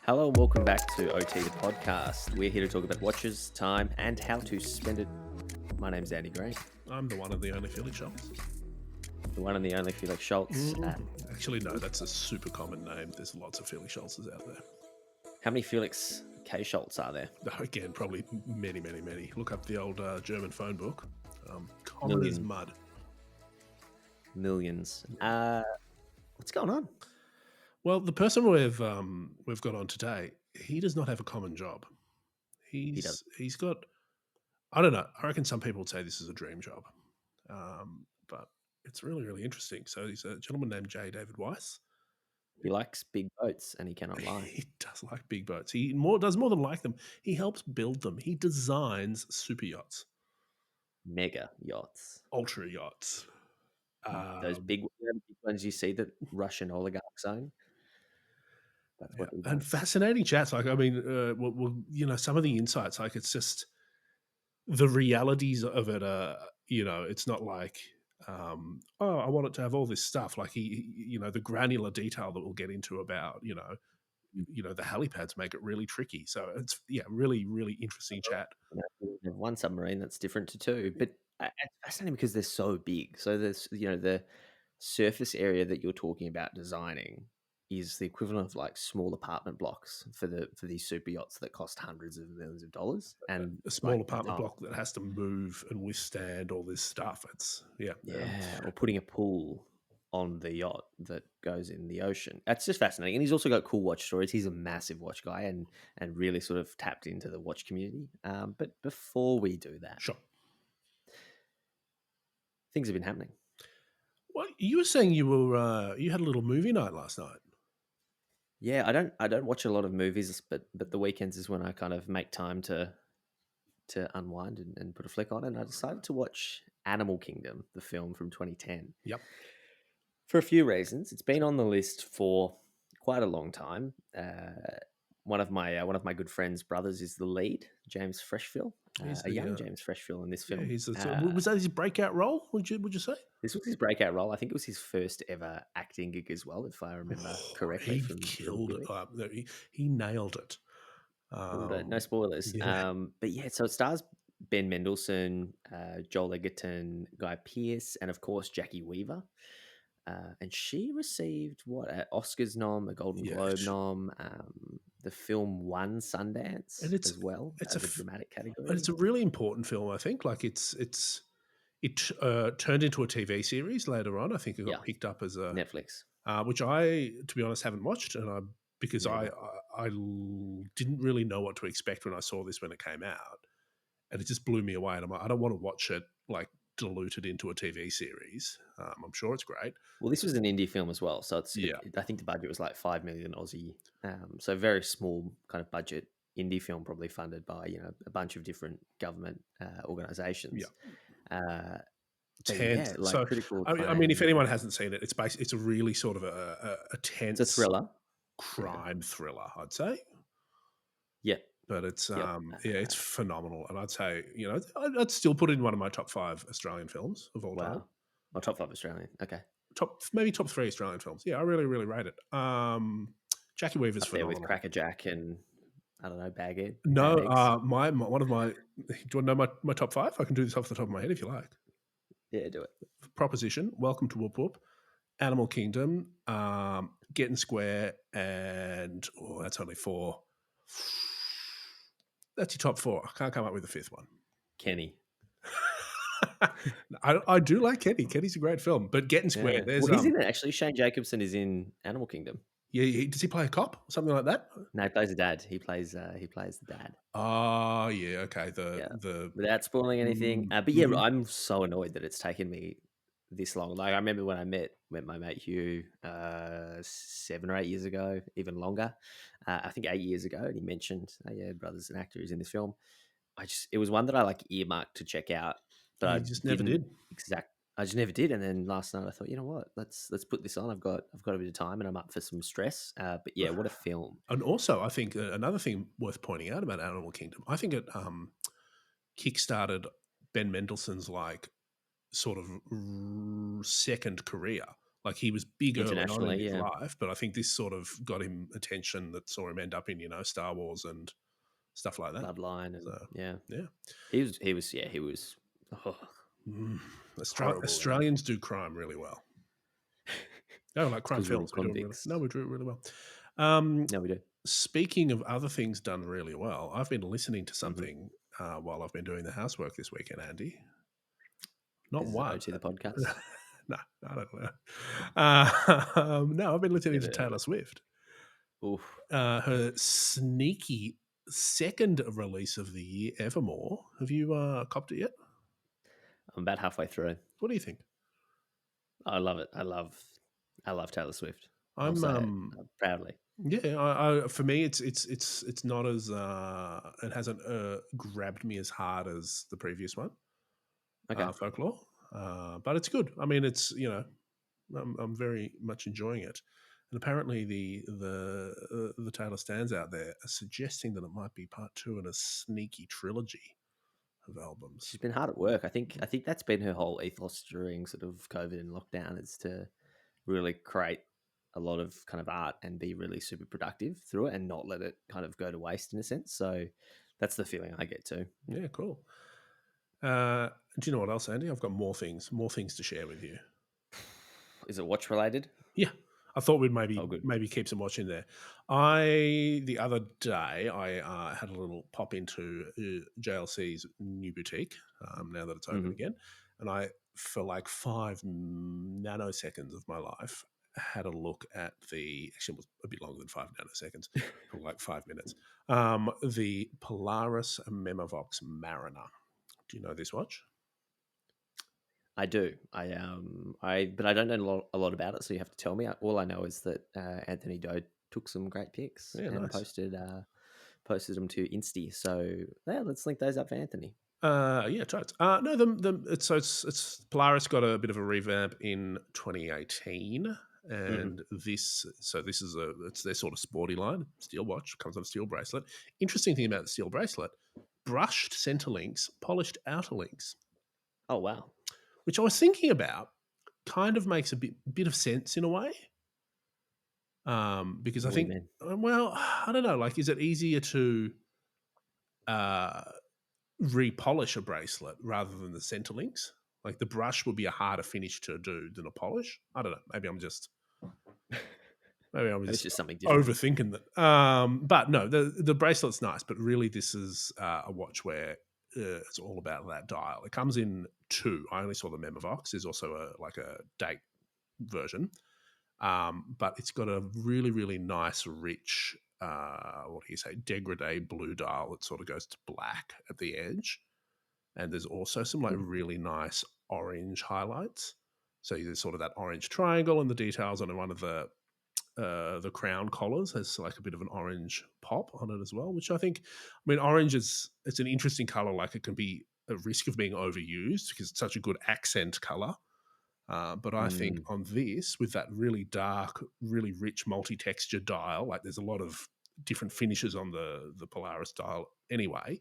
Hello and welcome back to OT the podcast. We're here to talk about watches, time, and how to spend it. My name's Andy Green, I'm the one and the only Felix Schultz. the one and the only Felix Schultz. Actually, no, that's a super common name. There's lots of Felix Schultzes out there. How many Felix K. Schultz are there? Again, probably many, many, many. Look up the old German phone book. Common as mud. Millions. What's going on? Well, the person we've got on today, he does not have a common job. does. He's got, I don't know. I reckon some people would say this is a dream job, but it's really, really interesting. So he's a gentleman named J. David Weiss. He likes big boats and he cannot lie. He does like big boats. He does more than like them. He helps build them. He designs super yachts, Mega-yachts. ultra yachts. Those big ones you see that Russian oligarchs own. That's what he does. And fascinating chats. Like, I mean, well, some of the insights, like it's just the realities of it. It's not like, I want it to have all this stuff. Like the granular detail that we'll get into about, the helipads make it really tricky. So it's really, really interesting chat. We have one submarine that's different to two, but it's fascinating because they're so big. So there's the surface area that you're talking about designing is the equivalent of like small apartment blocks for these super yachts that cost hundreds of millions of dollars, and a small apartment block that has to move and withstand all this stuff. It's or putting a pool on the yacht that goes in the ocean. That's just fascinating. And he's also got cool watch stories. He's a massive watch guy and really sort of tapped into the watch community. But before we do that, sure, things have been happening. Well, you were saying you had a little movie night last night. Yeah, I don't watch a lot of movies, but the weekends is when I kind of make time to unwind and put a flick on. And I decided to watch Animal Kingdom, the film from 2010. Yep. For a few reasons. It's been on the list for quite a long time. One of my good friends' brothers is the lead, James Freshfield, young James Freshfield in this film. Was that his breakout role? Would you say this was his breakout role? I think it was his first ever acting gig as well, if I remember correctly. He killed it. He nailed it. No spoilers. Yeah. But yeah, so it stars Ben Mendelsohn, Joel Edgerton, Guy Pearce, and of course Jackie Weaver. And she received an Oscars nom, a Golden Globe nom. The film won Sundance as well as a dramatic category. And it's a really important film, I think. Like it turned into a TV series later on. I think it got picked up as a Netflix, which I, to be honest, haven't watched, and because I didn't really know what to expect when I saw this when it came out, and it just blew me away. And I'm like, I don't want to watch it like diluted into a TV series. I'm sure it's great. Well, this was an indie film as well, so I think the budget was like 5 million Aussie, so very small kind of budget indie film, probably funded by a bunch of different government organisations. Tense. So, critical. I mean, if anyone hasn't seen it, it's a really sort of a tense, it's a thriller, crime thriller, I'd say. Yeah. But it's it's phenomenal, and I'd say I'd still put it in one of my top 5 Australian films of all time. My top 5 Australian, okay. Maybe top 3 Australian films. Yeah, I really, really rate it. Jackie Weaver's phenomenal. With Cracker Jack and I don't know, Baghead. No, one of my. Do you want to know my top 5? I can do this off the top of my head if you like. Yeah, do it. Proposition, Welcome to Whoop Whoop, Animal Kingdom, Getting Square, and that's only 4. That's your top 4. I can't come up with a 5th one. Kenny. I do like Kenny. Kenny's a great film, but Getting Square. Yeah. He's in it actually. Shane Jacobson is in Animal Kingdom. Yeah, does he play a cop or something like that? No, he plays a dad. He plays the dad. Oh, yeah, okay. Without spoiling anything. But yeah, I'm so annoyed that it's taken me this long. Like I remember when I met my mate Hugh 7 or 8 years ago, even longer. I think 8 years ago, and he mentioned, brother's an actor who's in this film. It was one that I like earmarked to check out, but I just never did. I just never did. And then last night I thought, you know what, let's put this on. I've got a bit of time and I'm up for some stress. But yeah, what a film. And also I think another thing worth pointing out about Animal Kingdom, I think it kickstarted Ben Mendelsohn's like sort of second career. Like he was big early on in Internationally, his yeah. life, but I think this sort of got him attention that saw him end up in, Star Wars and stuff like that. Bloodline and So, yeah. yeah. He was oh, Mm. horrible, man. Australians do crime really well. Oh, like It's crime because we're all films. We do them really. No, convicts. we do it really well. Um, No, we do. Speaking of other things done really well, I've been listening to Mhm. something while I've been doing the housework this weekend, Andy. Not Is it one. OT the podcast? No, I don't know. No, I've been listening to Never heard Taylor it. Swift. Oof. Her sneaky second release of the year, Evermore. Have you copped it yet? I'm about halfway through. What do you think? I love it. I love Taylor Swift. I'll I'm say it proudly. Yeah, for me, it's not as it hasn't grabbed me as hard as the previous one, Okay. Folklore, but it's good. I mean, it's I'm very much enjoying it, and apparently the Taylor stands out there are suggesting that it might be part two in a sneaky trilogy of albums. She's been hard at work. I think that's been her whole ethos during sort of COVID and lockdown is to really create a lot of kind of art and be really super productive through it and not let it kind of go to waste in a sense. So that's the feeling I get too. Yeah, cool. Do you know what else, Andy? I've got more things to share with you. Is it watch related? Yeah, I thought we'd Oh, good. maybe keep some watching there. The other day I had a little pop into JLC's new boutique now that it's open Hmm. again, and I for like 5 nanoseconds of my life had a look at actually it was a bit longer than 5 nanoseconds, for like 5 minutes. The Polaris Memovox Mariner. Do you know this watch? I do. But I don't know a lot about it, so you have to tell me. All I know is that Anthony Doe took some great pics Yeah, and nice. posted them to Insta. So yeah, let's link those up for Anthony. Yeah, totes. No, it's Polaris got a bit of a revamp in 2018, Hmm. and this is it's their sort of sporty line. Steel watch comes on a steel bracelet. Interesting thing about the steel bracelet: brushed center links, polished outer links, Oh wow, which I was thinking about. Kind of makes a bit of sense in a way, because I what do you think, mean? well, I don't know. Like, is it easier to uh, repolish a bracelet rather than the center links? Like the brush would be a harder finish to do than a polish. I don't know. Maybe I'm It's just just something different. overthinking that. But no, the bracelet's nice. But really, this is a watch where it's all about that dial. It comes in two. I only saw the Memovox. There's also a date version, but it's got a really really nice, rich. What do you say? Degradé blue dial that sort of goes to black at the edge, and there's also some like Mm. really nice orange highlights. So there's sort of that orange triangle, and the details on one of the crown collars has like a bit of an orange pop on it as well, which I think, I mean, orange it's an interesting color. Like it can be a risk of being overused because it's such a good accent color. But I think Mm. on this, with that really dark, really rich multi-texture dial, like there's a lot of different finishes on the Polaris dial anyway,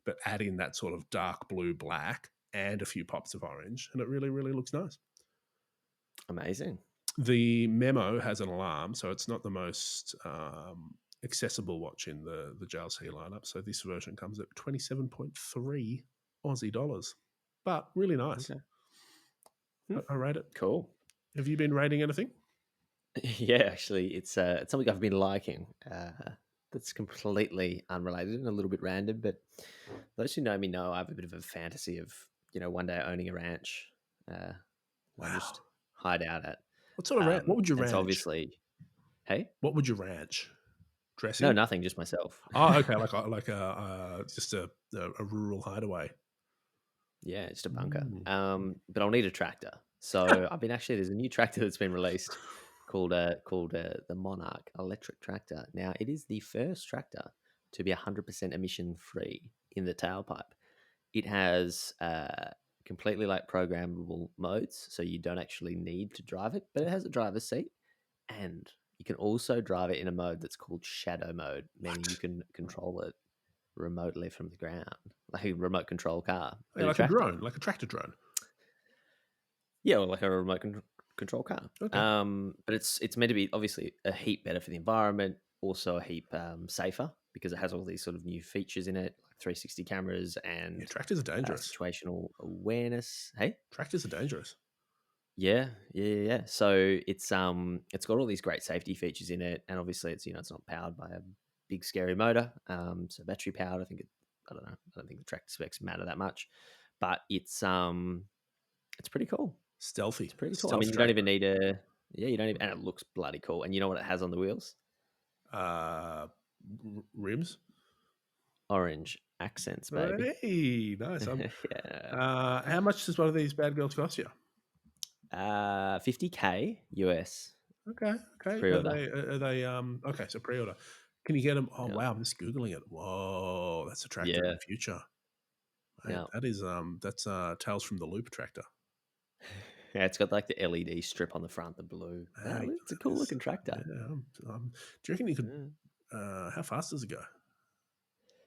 but add in that sort of dark blue, black, and a few pops of orange, and it really, really looks nice. Amazing. The Memo has an alarm, so it's not the most accessible watch in the JLC lineup. So this version comes at 27.3 Aussie dollars, but really nice. Okay. Hmm. I rate it. Cool. Have you been rating anything? Yeah, actually, it's something I've been liking. That's completely unrelated and a little bit random, but those who know me know I have a bit of a fantasy of one day owning a ranch. I'll Wow. just hide out at. What sort of ranch? What would you And so ranch? obviously, hey, What would you ranch? no, Dressing? nothing, just myself. Oh, okay, like just a rural hideaway. Yeah, just a bunker. Mm. But I'll need a tractor. So I've been there's a new tractor that's been released called the Monarch electric tractor. Now it is the first tractor to be 100% emission free in the tailpipe. It has completely like programmable modes, so you don't actually need to drive it, but it has a driver's seat, and you can also drive it in a mode that's called shadow mode, meaning you What? can control it remotely from the ground, like a remote control car, Yeah, but a like a tractor. drone, like a tractor drone. Yeah, or like a remote control car. Okay. But it's meant to be obviously a heap better for the environment, also a heap safer because it has all these sort of new features in it, like 360 cameras Yeah, and tractors are dangerous. situational awareness. Hey, Tractors are dangerous. yeah. So it's got all these great safety features in it, and obviously it's it's not powered by a big scary motor. So battery powered. I don't know. I don't think the tractor specs matter that much, but it's pretty cool. Stealthy. It's pretty cool. I Stealth mean, you don't tractor. even need a you don't even, and it looks bloody cool. And you know what it has on the wheels? Rims. Orange accents, baby. Hey, nice. Yeah. How much does one of these bad girls cost you? 50K US Okay. pre-order. Are they okay, so pre-order. Can you get them? Oh Yeah. wow, I'm just googling it. Whoa, that's a tractor of Yeah. the future. Mate, Yeah. that is that's Tales from the Loop tractor. Yeah, it's got like the LED strip on the front, the blue. Yeah, Hey, it's a cool looking tractor. yeah, do you reckon you could Yeah. how fast does it go?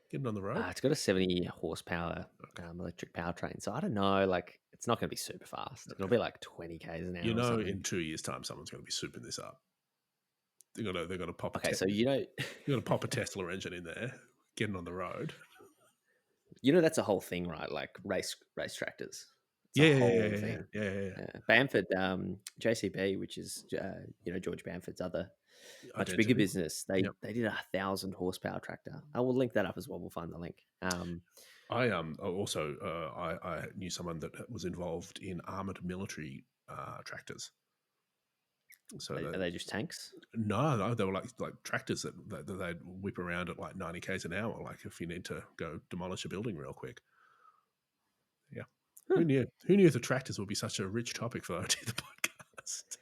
Get it on the road? It's got a 70 horsepower electric powertrain. So I don't know, like it's not going to be super fast. It'll Okay. be like 20 k's an You hour or know, something. in 2 years' time, someone's going to be souping this up. They're gonna pop a Okay, so you're gonna pop a Tesla engine in there, getting on the road. that's a whole thing, right? Like race tractors. It's a whole Yeah. thing. Bamford, JCB, which is George Bamford's other much bigger Identity. business. They did 1,000 horsepower tractor. I will link that up as well. We'll find the link. I also I knew someone that was involved in armored military tractors. So Are they just tanks? no, they were like tractors that they'd whip around at like 90 k's an hour. Like if you need to go demolish a building real quick. Yeah, Huh. who knew? Who knew the tractors would be such a rich topic for the podcast?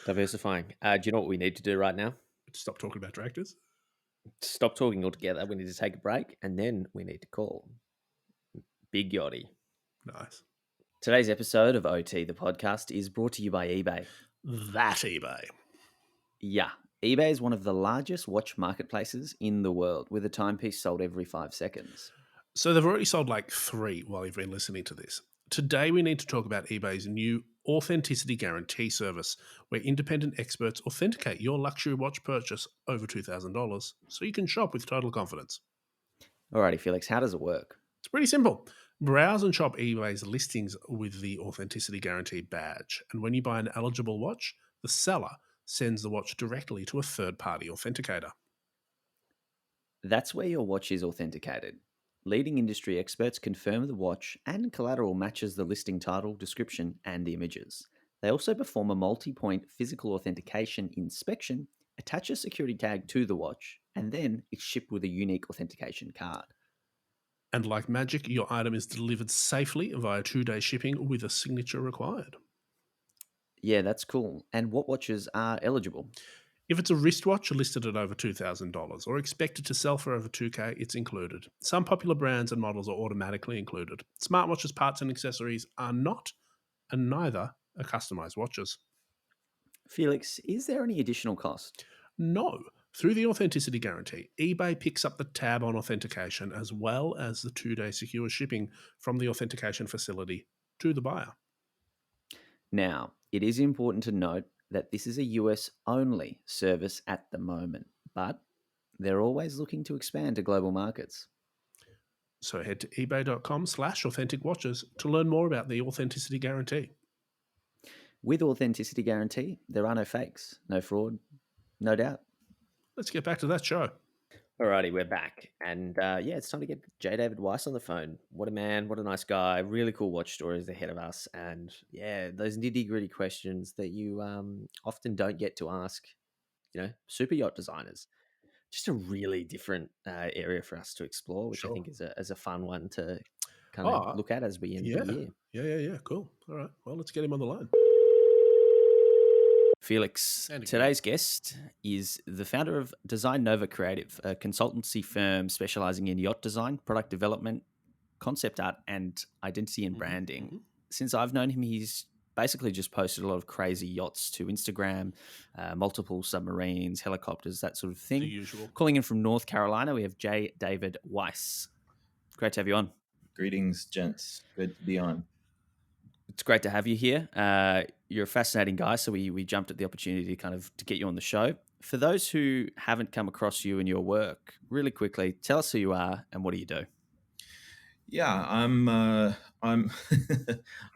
Diversifying. Do you know what we need to do right now? Stop talking about tractors. Stop talking altogether. We need to take a break, and then we need to call Big Yachty. Nice. Today's episode of OT, the podcast, is brought to you by eBay. That eBay. Yeah. eBay is one of the largest watch marketplaces in the world, with a timepiece sold every 5 seconds. So they've already sold like 3 while you've been listening to this. Today we need to talk about eBay's new authenticity guarantee service, where independent experts authenticate your luxury watch purchase over $2,000 so you can shop with total confidence. Alrighty, Felix, how does it work? It's pretty simple. Browse and shop eBay's listings with the authenticity guarantee badge, and when you buy an eligible watch, the seller sends the watch directly to a third-party authenticator. That's where your watch is authenticated. Leading industry experts confirm the watch and collateral matches the listing title, description, and images. They also perform a multi-point physical authentication inspection, attach a security tag to the watch, and then it's shipped with a unique authentication card. And like magic, your item is delivered safely via 2-day shipping with a signature required. Yeah, that's cool. And what watches are eligible? If it's a wristwatch listed at over $2,000 or expected to sell for over $2,000, it's included. Some popular brands and models are automatically included. Smartwatches, parts, and accessories are not, and neither are customized watches. Felix, is there any additional cost? No. Through the authenticity guarantee, eBay picks up the tab on authentication as well as the 2-day secure shipping from the authentication facility to the buyer. Now, it is important to note that this is a US only service at the moment, but they're always looking to expand to global markets. So head to ebay.com/authentic watches to learn more about the authenticity guarantee. With authenticity guarantee, there are no fakes, no fraud, no doubt. Let's get back to that show. Alrighty, we're back. And it's time to get J. David Weiss on the phone. What a man, what a nice guy. Really cool watch stories ahead of us. And yeah, those nitty gritty questions that you often don't get to ask, super yacht designers. Just a really different area for us to explore, which I think is a fun one to kind of look at as we end the year. Yeah. Cool. All right. Well, let's get him on the line. Felix, today's guest is the founder of Design Nova Creative, a consultancy firm specializing in yacht design, product development, concept art, and identity and branding. Mm-hmm. Since I've known him, he's basically just posted a lot of crazy yachts to Instagram, multiple submarines, helicopters, that sort of thing. The usual. Calling in from North Carolina, we have J. David Weiss. Great to have you on. Greetings, gents. Good to be on. It's great to have you here. You're a fascinating guy, so we jumped at the opportunity to kind of to get you on the show. For those who haven't come across you and your work, really quickly, tell us who you are and what do you do? Yeah, I'm I'm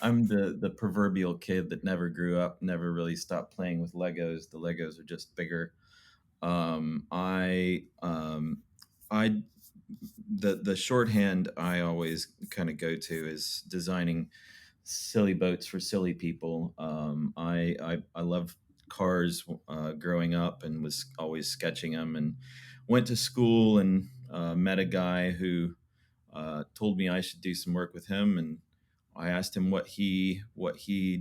the proverbial kid that never grew up, never really stopped playing with Legos. The Legos are just bigger. Um, I um, I the shorthand I always kind of go to is designing silly boats for silly people. I love cars growing up and was always sketching them and went to school and met a guy who told me I should do some work with him, and I asked him what he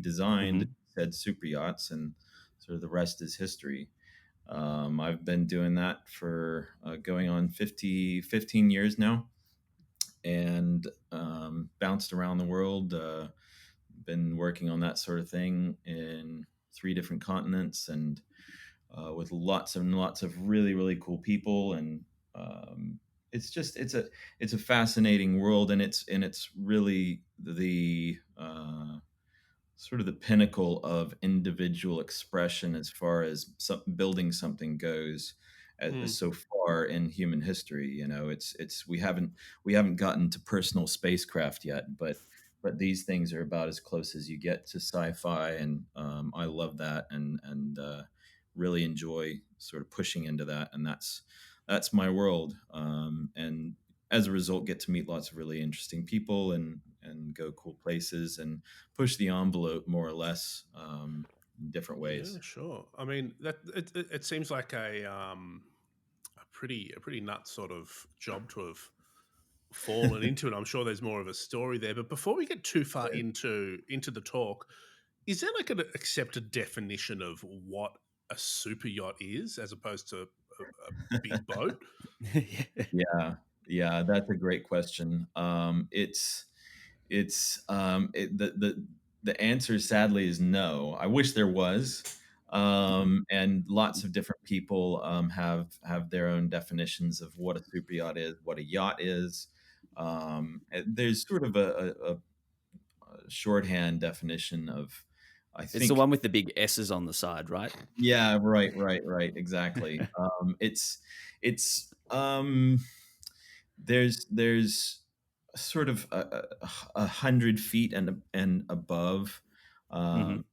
designed. Hmm. He said super yachts, and sort of the rest is history. I've been doing that for going on 15 years now, and bounced around the world. Been working on that sort of thing in three different continents, and with lots and lots of really really cool people. And um, it's a fascinating world, and it's really the sort of the pinnacle of individual expression as far as building something goes, Mm. so far in human history. It's we haven't gotten to personal spacecraft yet, but these things are about as close as you get to sci-fi. And I love that, and really enjoy sort of pushing into that. And that's my world. And as a result, get to meet lots of really interesting people, and go cool places, and push the envelope more or less, in different Yeah, ways. sure. I mean, it seems like a pretty nuts sort of job to have fallen into, and I'm sure there's more of a story there. But before we get too far into the talk, is there like an accepted definition of what a super yacht is, as opposed to a big boat? Yeah. Yeah, yeah, that's a great question. The answer sadly is no. I wish there was. And lots of different people have their own definitions of what a super yacht is, what a yacht is. There's sort of a shorthand definition of, I It's the think. one with the big S's on the side, right? Yeah, right, right, right, exactly. It's there's sort of 100 feet and above. Hmm. Um,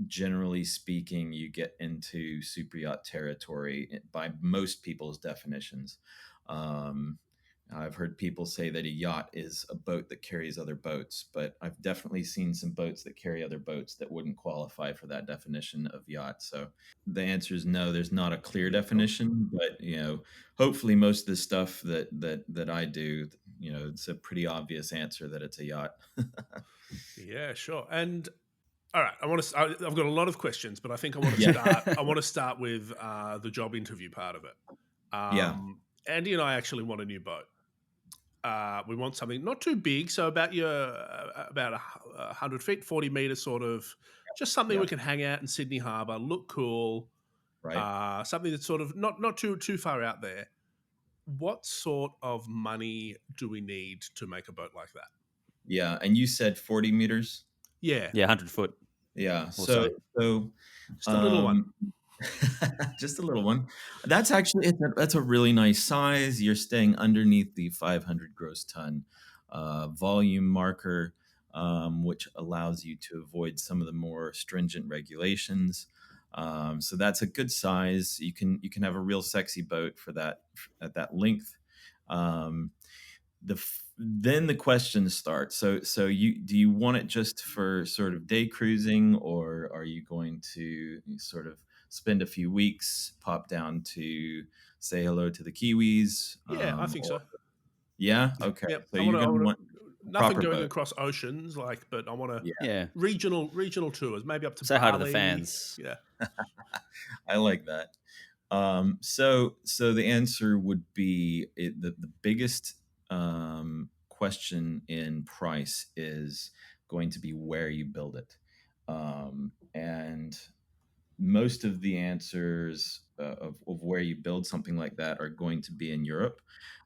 Generally speaking, you get into super yacht territory by most people's definitions. Um, I've heard people say that a yacht is a boat that carries other boats, but I've definitely seen some boats that carry other boats that wouldn't qualify for that definition of yacht. So the answer is no, there's not a clear Yeah, sure. definition, but hopefully most of the stuff that I do, it's a pretty obvious answer that it's a yacht. Yeah, sure. And all right, I've got a lot of questions, but I think I want to Yeah, start. I want to start with the job interview part of it. yeah, Andy and I actually want a new boat. We want something not too big, so about 100 feet, 40 meters, sort of, just something yeah, we can hang out in Sydney Harbour, look cool, right. something that's sort of not too far out there. What sort of money do we need to make a boat like that? Yeah, and you said 40 meters? Yeah, Yeah, 100 foot Yeah, or so so. so, just a little one. um just a little one. That's a really nice size. You're staying underneath the 500 gross ton volume marker, which allows you to avoid some of the more stringent regulations. So that's a good size. You can have a real sexy boat for that, at that length. Um, then the questions start. So do you want it just for sort of day cruising, or are you going to sort of spend a few weeks, pop down to say hello to the Kiwis? Yeah, I think Or so. yeah, okay. Yep. So I want you're to. I gonna want want to. a Nothing proper going boat. across oceans, but I want to Yeah, Yeah. regional tours, maybe up to Say hi to the Bali. fans. Yeah. I like that. So the answer would be, the biggest question in price is going to be where you build it. And most of the answers of where you build something like that are going to be in Europe.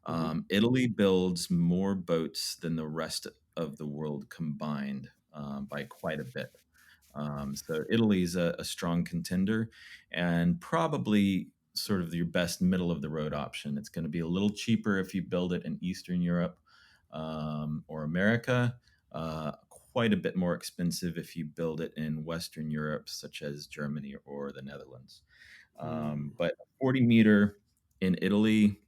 Hmm. Italy builds more boats than the rest of the world combined. by quite a bit. So Italy's a strong contender, and probably sort of your best middle of the road option. It's going to be a little cheaper if you build it in Eastern Europe or America. Quite a bit more expensive if you build it in Western Europe, such as Germany or the Netherlands. But a 40 meter in Italy,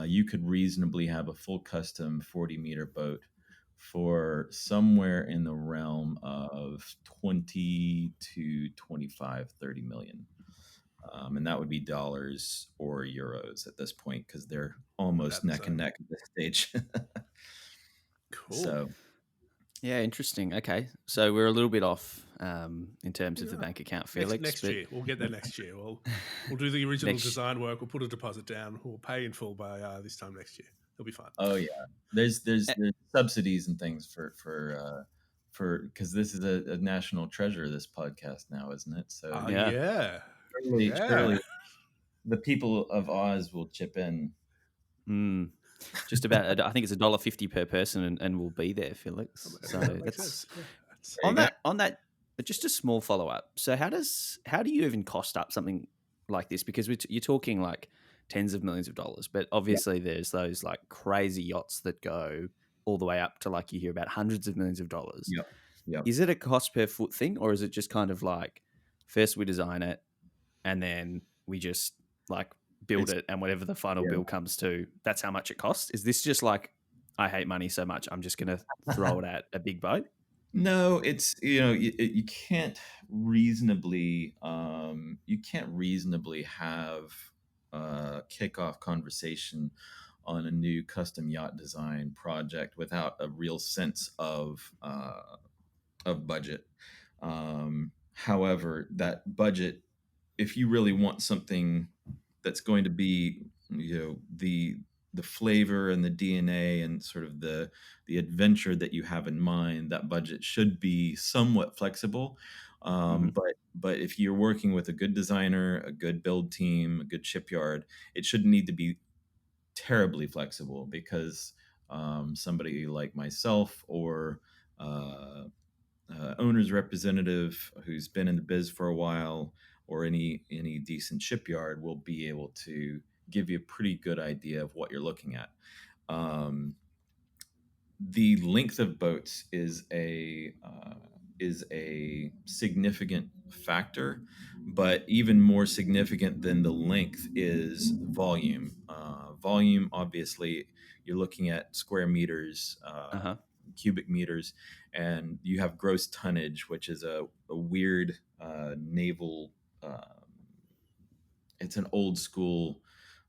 you could reasonably have a full custom 40 meter boat for somewhere in the realm of 20 to 25, 30 million. And that would be dollars or euros at this point, because they're almost neck and neck at this stage. Cool. So, yeah, interesting. Okay, so we're a little bit off in terms of the bank account, Felix. Next year, we'll get there next year. We'll do the original design work. We'll put a deposit down. We'll pay in full by this time next year. It'll be fun. Oh yeah, there's subsidies and things for because this is a national treasure. This podcast now, isn't it? So yeah. Surely the people of Oz will chip in. Just about, I think it's $1.50 per person, and we'll be there, Felix. So that's on that. Just a small follow up. So how do you even cost up something like this? Because you're talking like tens of millions of dollars, but obviously there's those like crazy yachts that go all the way up to, like, you hear about hundreds of millions of dollars. Yep. Is it a cost per foot thing, or is it just kind of like first we design it and then we just like build it, and whatever the final bill comes to, that's how much it costs? Is this just like, I hate money so much, I'm just going to throw it at a big boat? No, it's, you can't reasonably have a kickoff conversation on a new custom yacht design project without a real sense of budget. However, that budget, if you really want something that's going to be, the flavor and the DNA and sort of the adventure that you have in mind, that budget should be somewhat flexible. But if you're working with a good designer, a good build team, a good shipyard, it shouldn't need to be terribly flexible, because somebody like myself or owner's representative who's been in the biz for a while, or any decent shipyard, will be able to give you a pretty good idea of what you're looking at. The length of boats is a significant factor, but even more significant than the length is volume. Volume, obviously, you're looking at square meters, cubic meters, and you have gross tonnage, which is a weird naval. It's an old school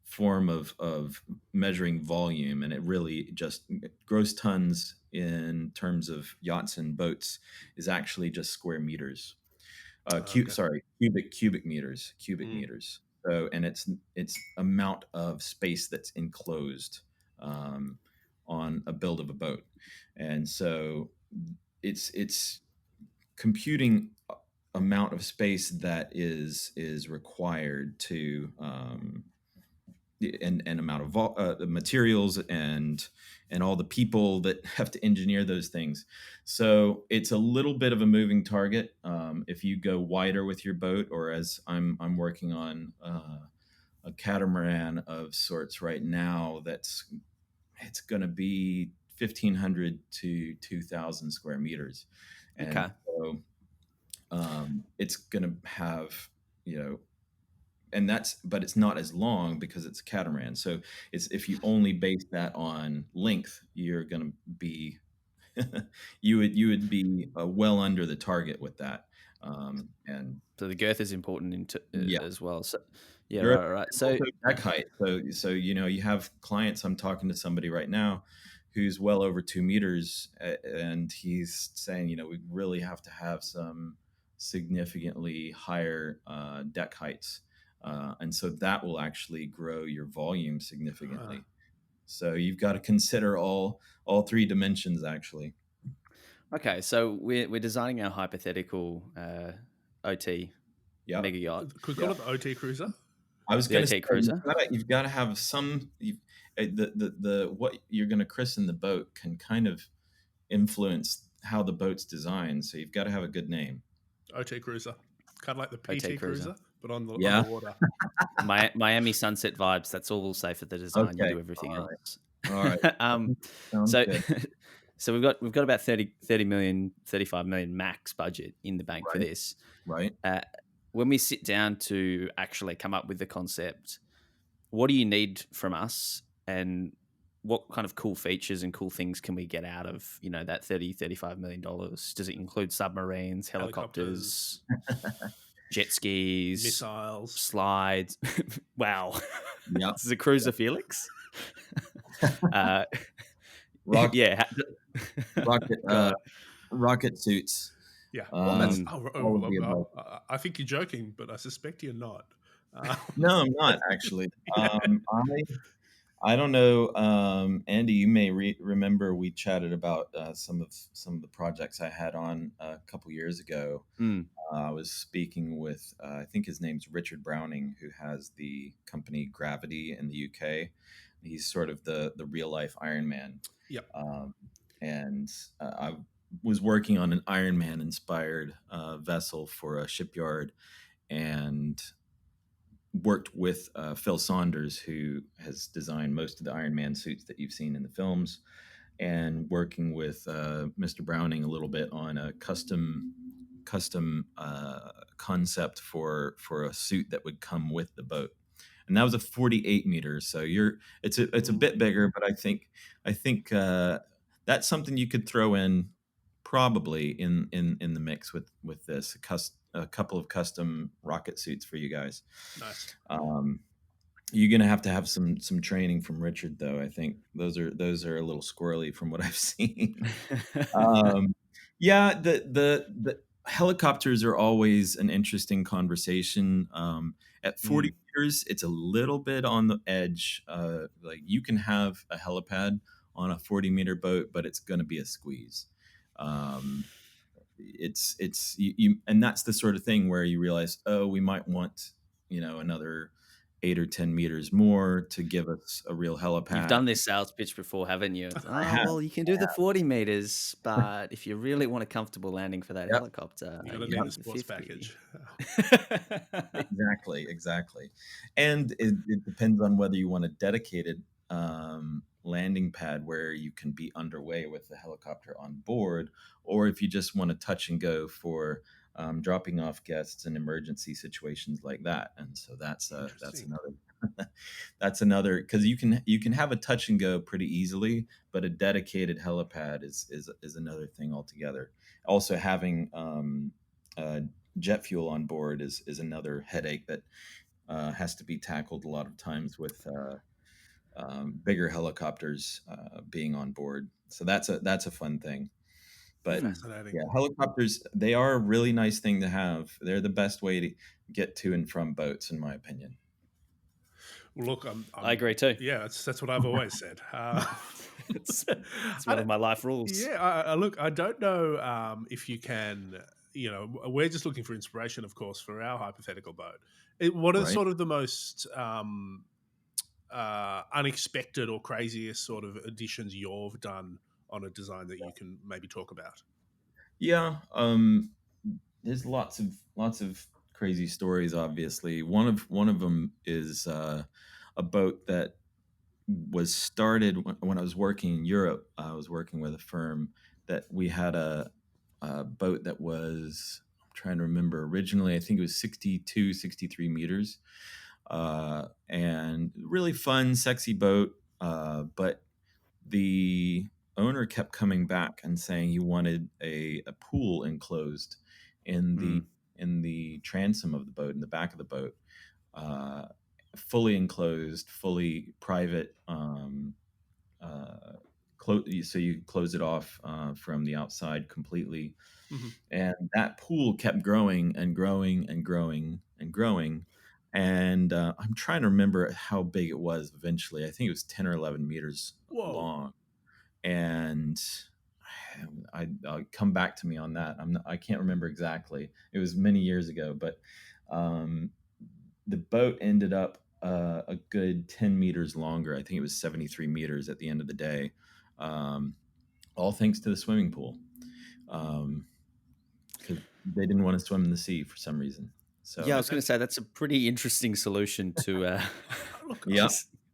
form of measuring volume, and it really just, gross tons in terms of yachts and boats is actually just square meters. Cubic meters. So, and it's amount of space that's enclosed on a build of a boat, and so it's computing amount of space that is required to and amount of materials and all the people that have to engineer those things. So it's a little bit of a moving target. If you go wider with your boat, or as I'm working on a catamaran of sorts right now, it's going to be 1,500 to 2,000 square meters. And so it's going to have, but it's not as long because it's a catamaran. So if you only base that on length, you're going to be, you would be well under the target with that. And so the girth is important as well. So right. So deck height. So you have clients. I'm talking to somebody right now who's well over 2 meters, and he's saying, we really have to have some significantly higher deck heights, and so that will actually grow your volume significantly. So you've got to consider all 3 dimensions, actually. Okay, so we're designing our hypothetical OT mega yacht. Could we call it the OT cruiser? I was going to say, cruiser. You've got to have some. The what you're going to christen the boat can kind of influence how the boat's designed. So you've got to have a good name. OT Cruiser, kind of like the OT PT Cruiser. Cruiser, but on the Yeah. water. Miami Sunset vibes. That's all we'll say for the design. You Okay. do everything All right. else. All right. Sounds So, good. so we've got about 30 million, 35 million max budget in the bank for Right. this. Right. When we sit down to actually come up with the concept, what do you need from us, and what kind of cool features and cool things can we get out of, that $35 million? Does it include submarines, helicopters, jet skis, missiles, slides? Wow. Yeah. This is a cruiser, Felix. Rocket, Yeah. rocket suits. Yeah. all of the above. I think you're joking, but I suspect you're not. No, I'm not actually. I don't know, Andy. You may remember we chatted about some of the projects I had on a couple years ago. I was speaking with I think his name's Richard Browning, who has the company Gravity in the UK. He's sort of the real life Iron Man. Yep. And I was working on an Iron Man inspired vessel for a shipyard, and worked with Phil Saunders, who has designed most of the Iron Man suits that you've seen in the films, and working with Mr. Browning a little bit on a custom concept for a suit that would come with the boat. And that was a 48 meters. So it's a bit bigger, but I think that's something you could throw in probably in the mix with this a couple of custom rocket suits for you guys. Nice. You're gonna have to have some training from Richard, though. I think those are a little squirrely from what I've seen. Yeah, the helicopters are always an interesting conversation. At 40 meters, it's a little bit on the edge. Like you can have a helipad on a 40-meter boat, but it's going to be a squeeze. It's you, and that's the sort of thing where you realize, oh, we might want another 8 or 10 meters more to give us a real helipad. You've done this sales pitch before, haven't you? Well, you can do the 40 meters, but if you really want a comfortable landing for that helicopter, you got to need the sports package. Exactly. And it depends on whether you want a dedicated landing pad where you can be underway with the helicopter on board, or if you just want to touch and go for dropping off guests in emergency situations like that. And so that's another because you can have a touch and go pretty easily, but a dedicated helipad is another thing altogether. Also having jet fuel on board is another headache that has to be tackled a lot of times with bigger helicopters being on board. So that's a fun thing. But yeah, helicopters, they are a really nice thing to have. They're the best way to get to and from boats, in my opinion. Well, look, I agree too. Yeah, that's what I've always said. It's one of my life rules. Yeah, look, I don't know if you can. We're just looking for inspiration, of course, for our hypothetical boat. What are sort of the most unexpected or craziest sort of additions you've done on a design that you can maybe talk about? Yeah, there's lots of crazy stories. Obviously, one of them is a boat that was started when I was working in Europe. I was working with a firm that we had a boat that was, I'm trying to remember, originally I think it was 62, 63 meters, and really fun, sexy boat. But the owner kept coming back and saying he wanted a pool enclosed in the transom of the boat, in the back of the boat, fully enclosed, fully private. So you close it off from the outside completely. Mm-hmm. And that pool kept growing and growing and growing and growing. And I'm trying to remember how big it was eventually. I think it was 10 or 11 meters long. And I'll come back to me on that. I can't remember exactly. It was many years ago, but the boat ended up a good 10 meters longer. I think it was 73 meters at the end of the day. All thanks to the swimming pool. because they didn't want to swim in the sea for some reason. So Yeah, I was going to say that's a pretty interesting solution to Look, yeah,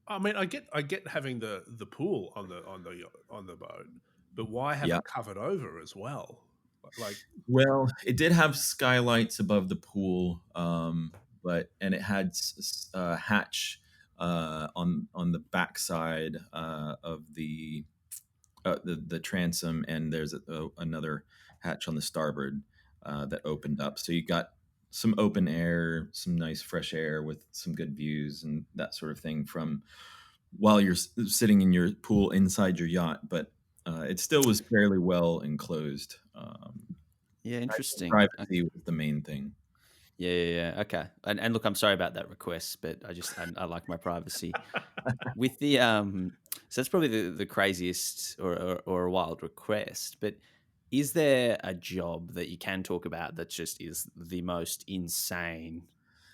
I mean, I get having the pool on the boat, but why have yeah. it covered over as well? Like, Well, it did have skylights above the pool, and it had a hatch on the backside of the transom, and there's another hatch on the starboard that opened up. So you got some open air, some nice fresh air with some good views and that sort of thing from while you're sitting in your pool inside your yacht. But it still was fairly well enclosed. yeah, interesting. Privacy was the main thing. Yeah. Okay. And look, I'm sorry about that request, but I like my privacy. With the so that's probably the craziest or a wild request, but is there a job that you can talk about that just is the most insane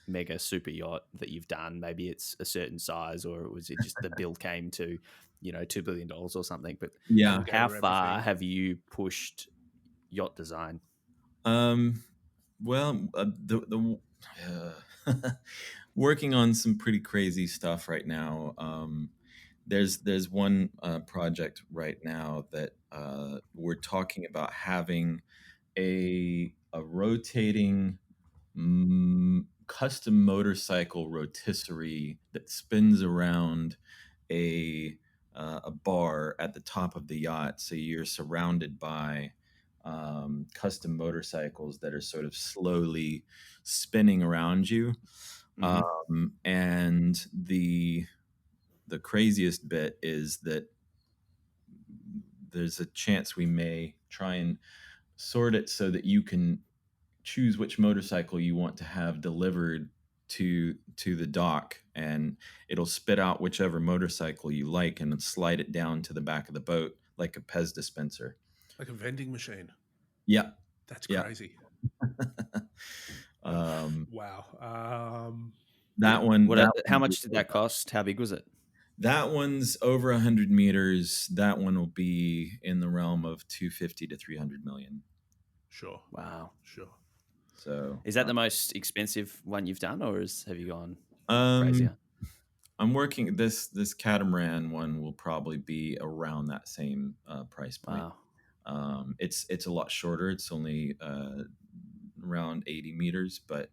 mega super yacht that you've done? Maybe it's a certain size, or was it just the bill came to, $2 billion or something? But Yeah. how far have you pushed yacht design? Well, working on some pretty crazy stuff right now. There's one project right now that we're talking about having a rotating custom motorcycle rotisserie that spins around a a bar at the top of the yacht, so you're surrounded by custom motorcycles that are sort of slowly spinning around you. And the craziest bit is that there's a chance we may try and sort it so that you can choose which motorcycle you want to have delivered to the dock, and it'll spit out whichever motorcycle you like and then slide it down to the back of the boat like a Pez dispenser. like a vending machine. Yeah. That's Yeah. crazy. Wow. That one. How much did that cost? How big was it? That one's over 100 meters. That one will be in the realm of 250 to 300 million. Sure. Wow. Sure. So is that the most expensive one you've done, or have you gone um, crazier? I'm working this catamaran one will probably be around that same price point. Wow. It's a lot shorter. It's only around 80 meters, but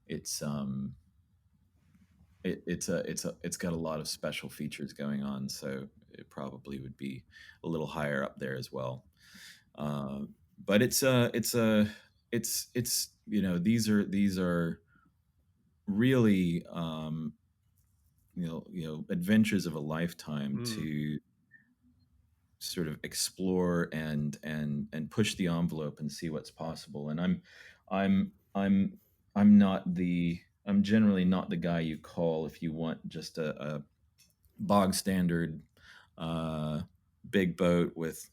it's got a lot of special features going on, so it probably would be a little higher up there as well. But it's these are really adventures of a lifetime to sort of explore and push the envelope and see what's possible. And I'm generally not the guy you call if you want just a bog standard big boat with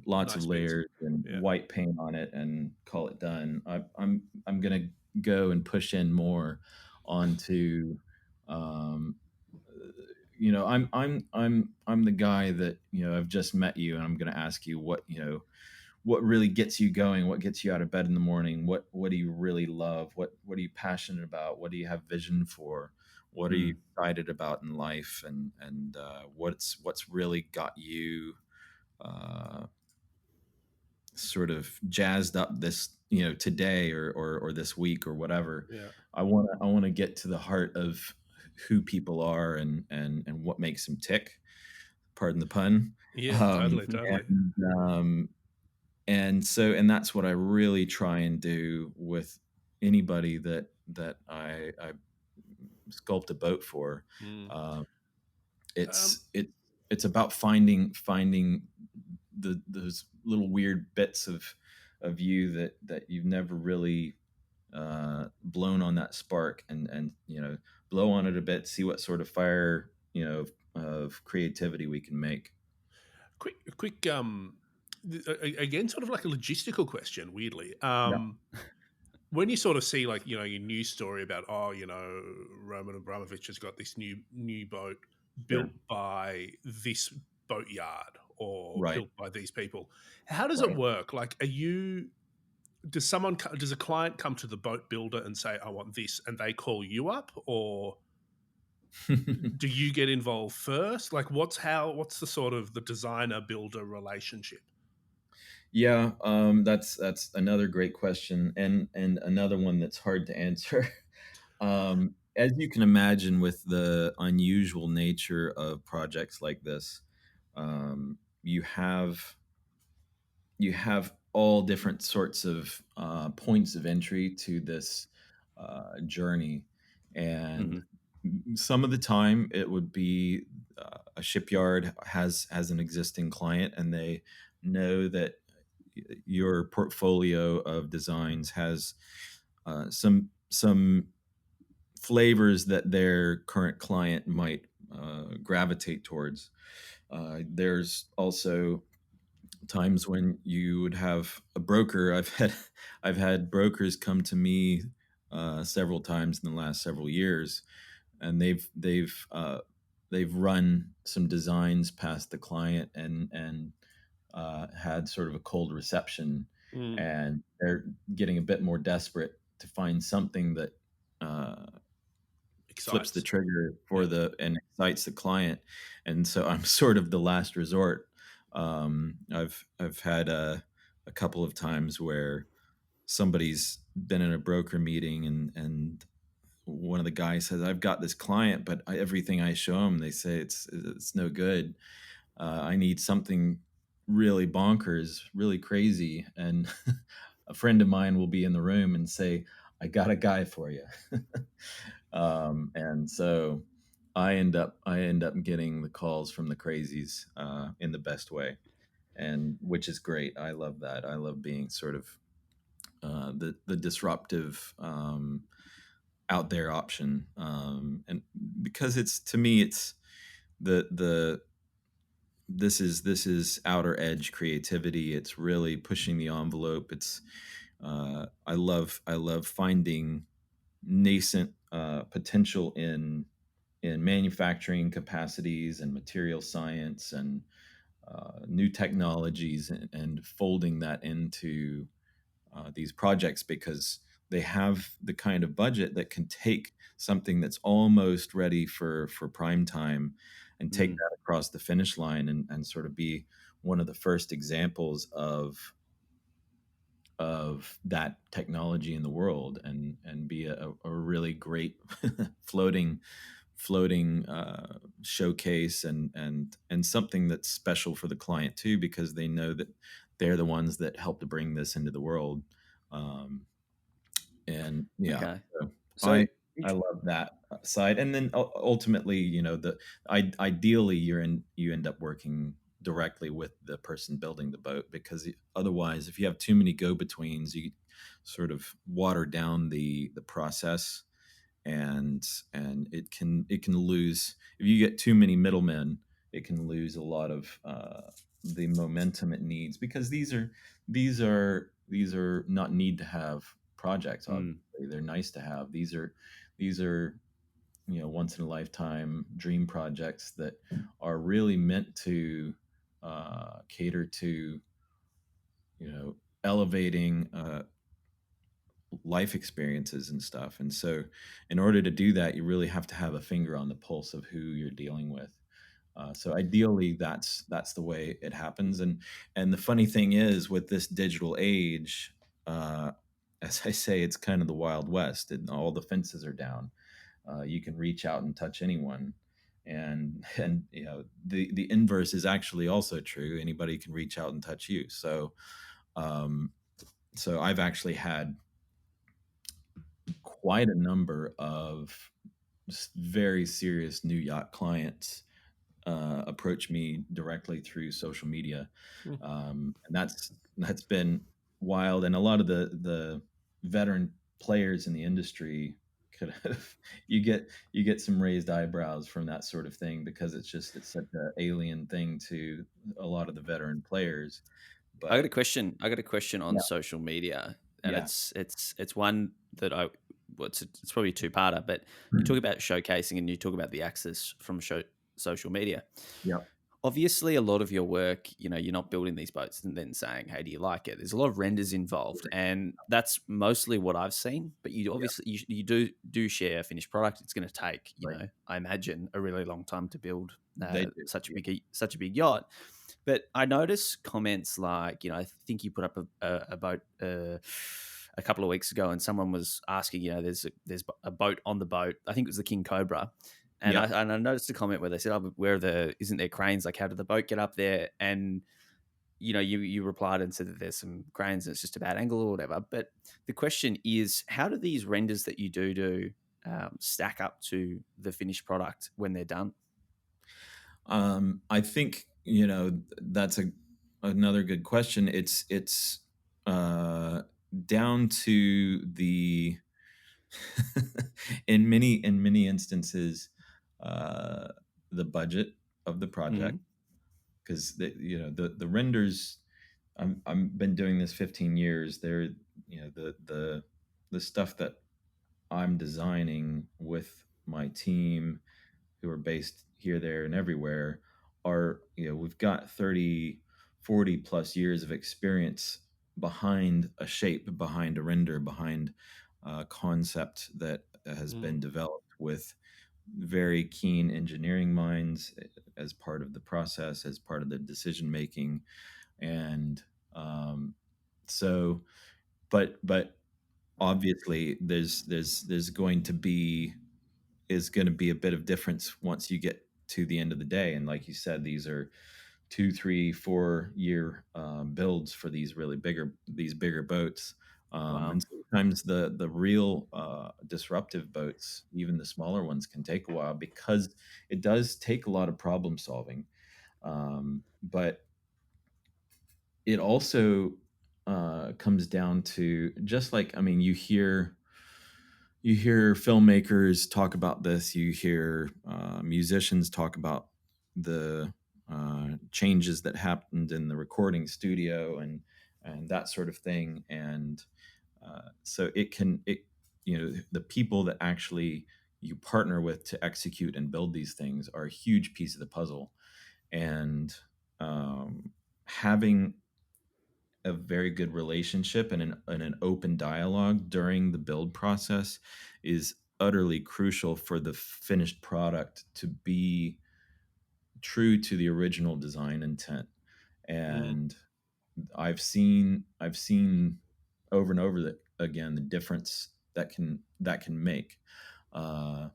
lots Nice of layers and white paint on it and call it done. I'm gonna go and push in more onto I'm the guy that I've just met you, and I'm going to ask you what really gets you going, what gets you out of bed in the morning, what do you really love, what are you passionate about, what do you have vision for, what are you excited about in life, and what's really got you sort of jazzed up this today or this week or whatever. I want to get to the heart of who people are and what makes them tick, pardon the pun. Totally. And that's what I really try and do with anybody that I sculpt a boat for. It's about finding those little weird bits of you that you've never really blown on that spark, and blow on it a bit, see what sort of fire of creativity we can make. Quick again, sort of like a logistical question, weirdly. When you sort of see your news story about Roman Abramovich has got this new boat built by this boat yard or Right. built by these people. How does it Right. work? Like, does a client come to the boat builder and say, I want this, and they call you up, or do you get involved first? Like, what's the sort of the designer builder relationship? Yeah, that's another great question, and another one that's hard to answer. As you can imagine, with the unusual nature of projects like this, you have all different sorts of points of entry to this journey, and Mm-hmm. some of the time it would be a shipyard has an existing client, and they know that your portfolio of designs has some flavors that their current client might gravitate towards. There's also times when you would have a broker. I've had brokers come to me several times in the last several years, and they've run some designs past the client, and had sort of a cold reception, Mm, and they're getting a bit more desperate to find something that uh, flips the excites. trigger Yeah. and excites the client. And so I'm sort of the last resort. I've had a couple of times where somebody's been in a broker meeting, and one of the guys says, I've got this client, but everything I show them, they say it's no good. I need something really bonkers, really crazy. And a friend of mine will be in the room and say, I got a guy for you. And so I end up getting the calls from the crazies in the best way, and which is great. I love that. I love being sort of the disruptive out there option, and because it's, to me, it's the this is outer edge creativity. It's really pushing the envelope. It's I love finding nascent potential in manufacturing capacities and material science and new technologies, and folding that into these projects, because they have the kind of budget that can take something that's almost ready for prime time and take Mm. that across the finish line, and sort of be one of the first examples of that technology in the world, and be a really great floating showcase, and something that's special for the client too, because they know that they're the ones that help to bring this into the world. um, and yeah, Okay. so So, I love that side. And then ultimately, ideally you end up working directly with the person building the boat, because otherwise, if you have too many go-betweens, you sort of water down the process, and it can lose. If you get too many middlemen, it can lose a lot of the momentum it needs, because these are not need to have projects. mm, Obviously, they're nice to have. These are once in a lifetime dream projects that are really meant to cater to elevating life experiences and stuff. And so, in order to do that, you really have to have a finger on the pulse of who you're dealing with. So ideally, that's the way it happens. And the funny thing is, with this digital age, uh, as I say, it's kind of the Wild West, and all the fences are down. You can reach out and touch anyone, and the inverse is actually also true. Anybody can reach out and touch you. Um, so I've actually had quite a number of very serious new yacht clients approach me directly through social media, Mm. and that's been wild. And a lot of the veteran players in the industry could have you get some raised eyebrows from that sort of thing, because it's such an alien thing to a lot of the veteran players. I got But a question. I got a question on yeah, social media, and yeah. it's one that it's probably a two-parter, but you talk about showcasing and you talk about the access from social media. Yeah. obviously a lot of your work, you're not building these boats and then saying, "Hey, do you like it?" There's a lot of renders involved, and that's mostly what I've seen. But you Yeah, obviously you do share a finished product. It's going to take, right. I imagine, a really long time to build They do. such a big yacht. But I notice comments like, I think you put up a boat a couple of weeks ago, and someone was asking, there's a boat on the boat. I think it was the King Cobra. And Yeah. I noticed a comment where they said, "Oh, isn't there cranes? Like, how did the boat get up there?" And you replied and said that there's some cranes and it's just a bad angle or whatever. But the question is, how do these renders that you do stack up to the finished product when they're done? I think that's another good question. It's down to the in many instances uh, the budget of the project, Mm-hmm. because the renders. I've been doing this 15 years. They're the stuff that I'm designing with my team, who are based here, there, and everywhere, are, we've got 30, 40 plus years of experience behind a shape, behind a render, behind a concept that has been developed with very keen engineering minds as part of the process, as part of the decision making. And so, but obviously there's going to be is going to be a bit of difference once you get to the end of the day. And like you said, these are 2, 3, 4 year builds for these bigger boats. Wow. And sometimes the real disruptive boats, even the smaller ones, can take a while, because it does take a lot of problem solving. But it also comes down to, just like, I mean, you hear filmmakers talk about this. You hear musicians talk about the changes that happened in the recording studio, and that sort of thing. And so the people that actually you partner with to execute and build these things are a huge piece of the puzzle. And having a very good relationship and an open dialogue during the build process is utterly crucial for the finished product to be true to the original design intent. Mm. And I've seen over and over that again, the difference that can make. uh,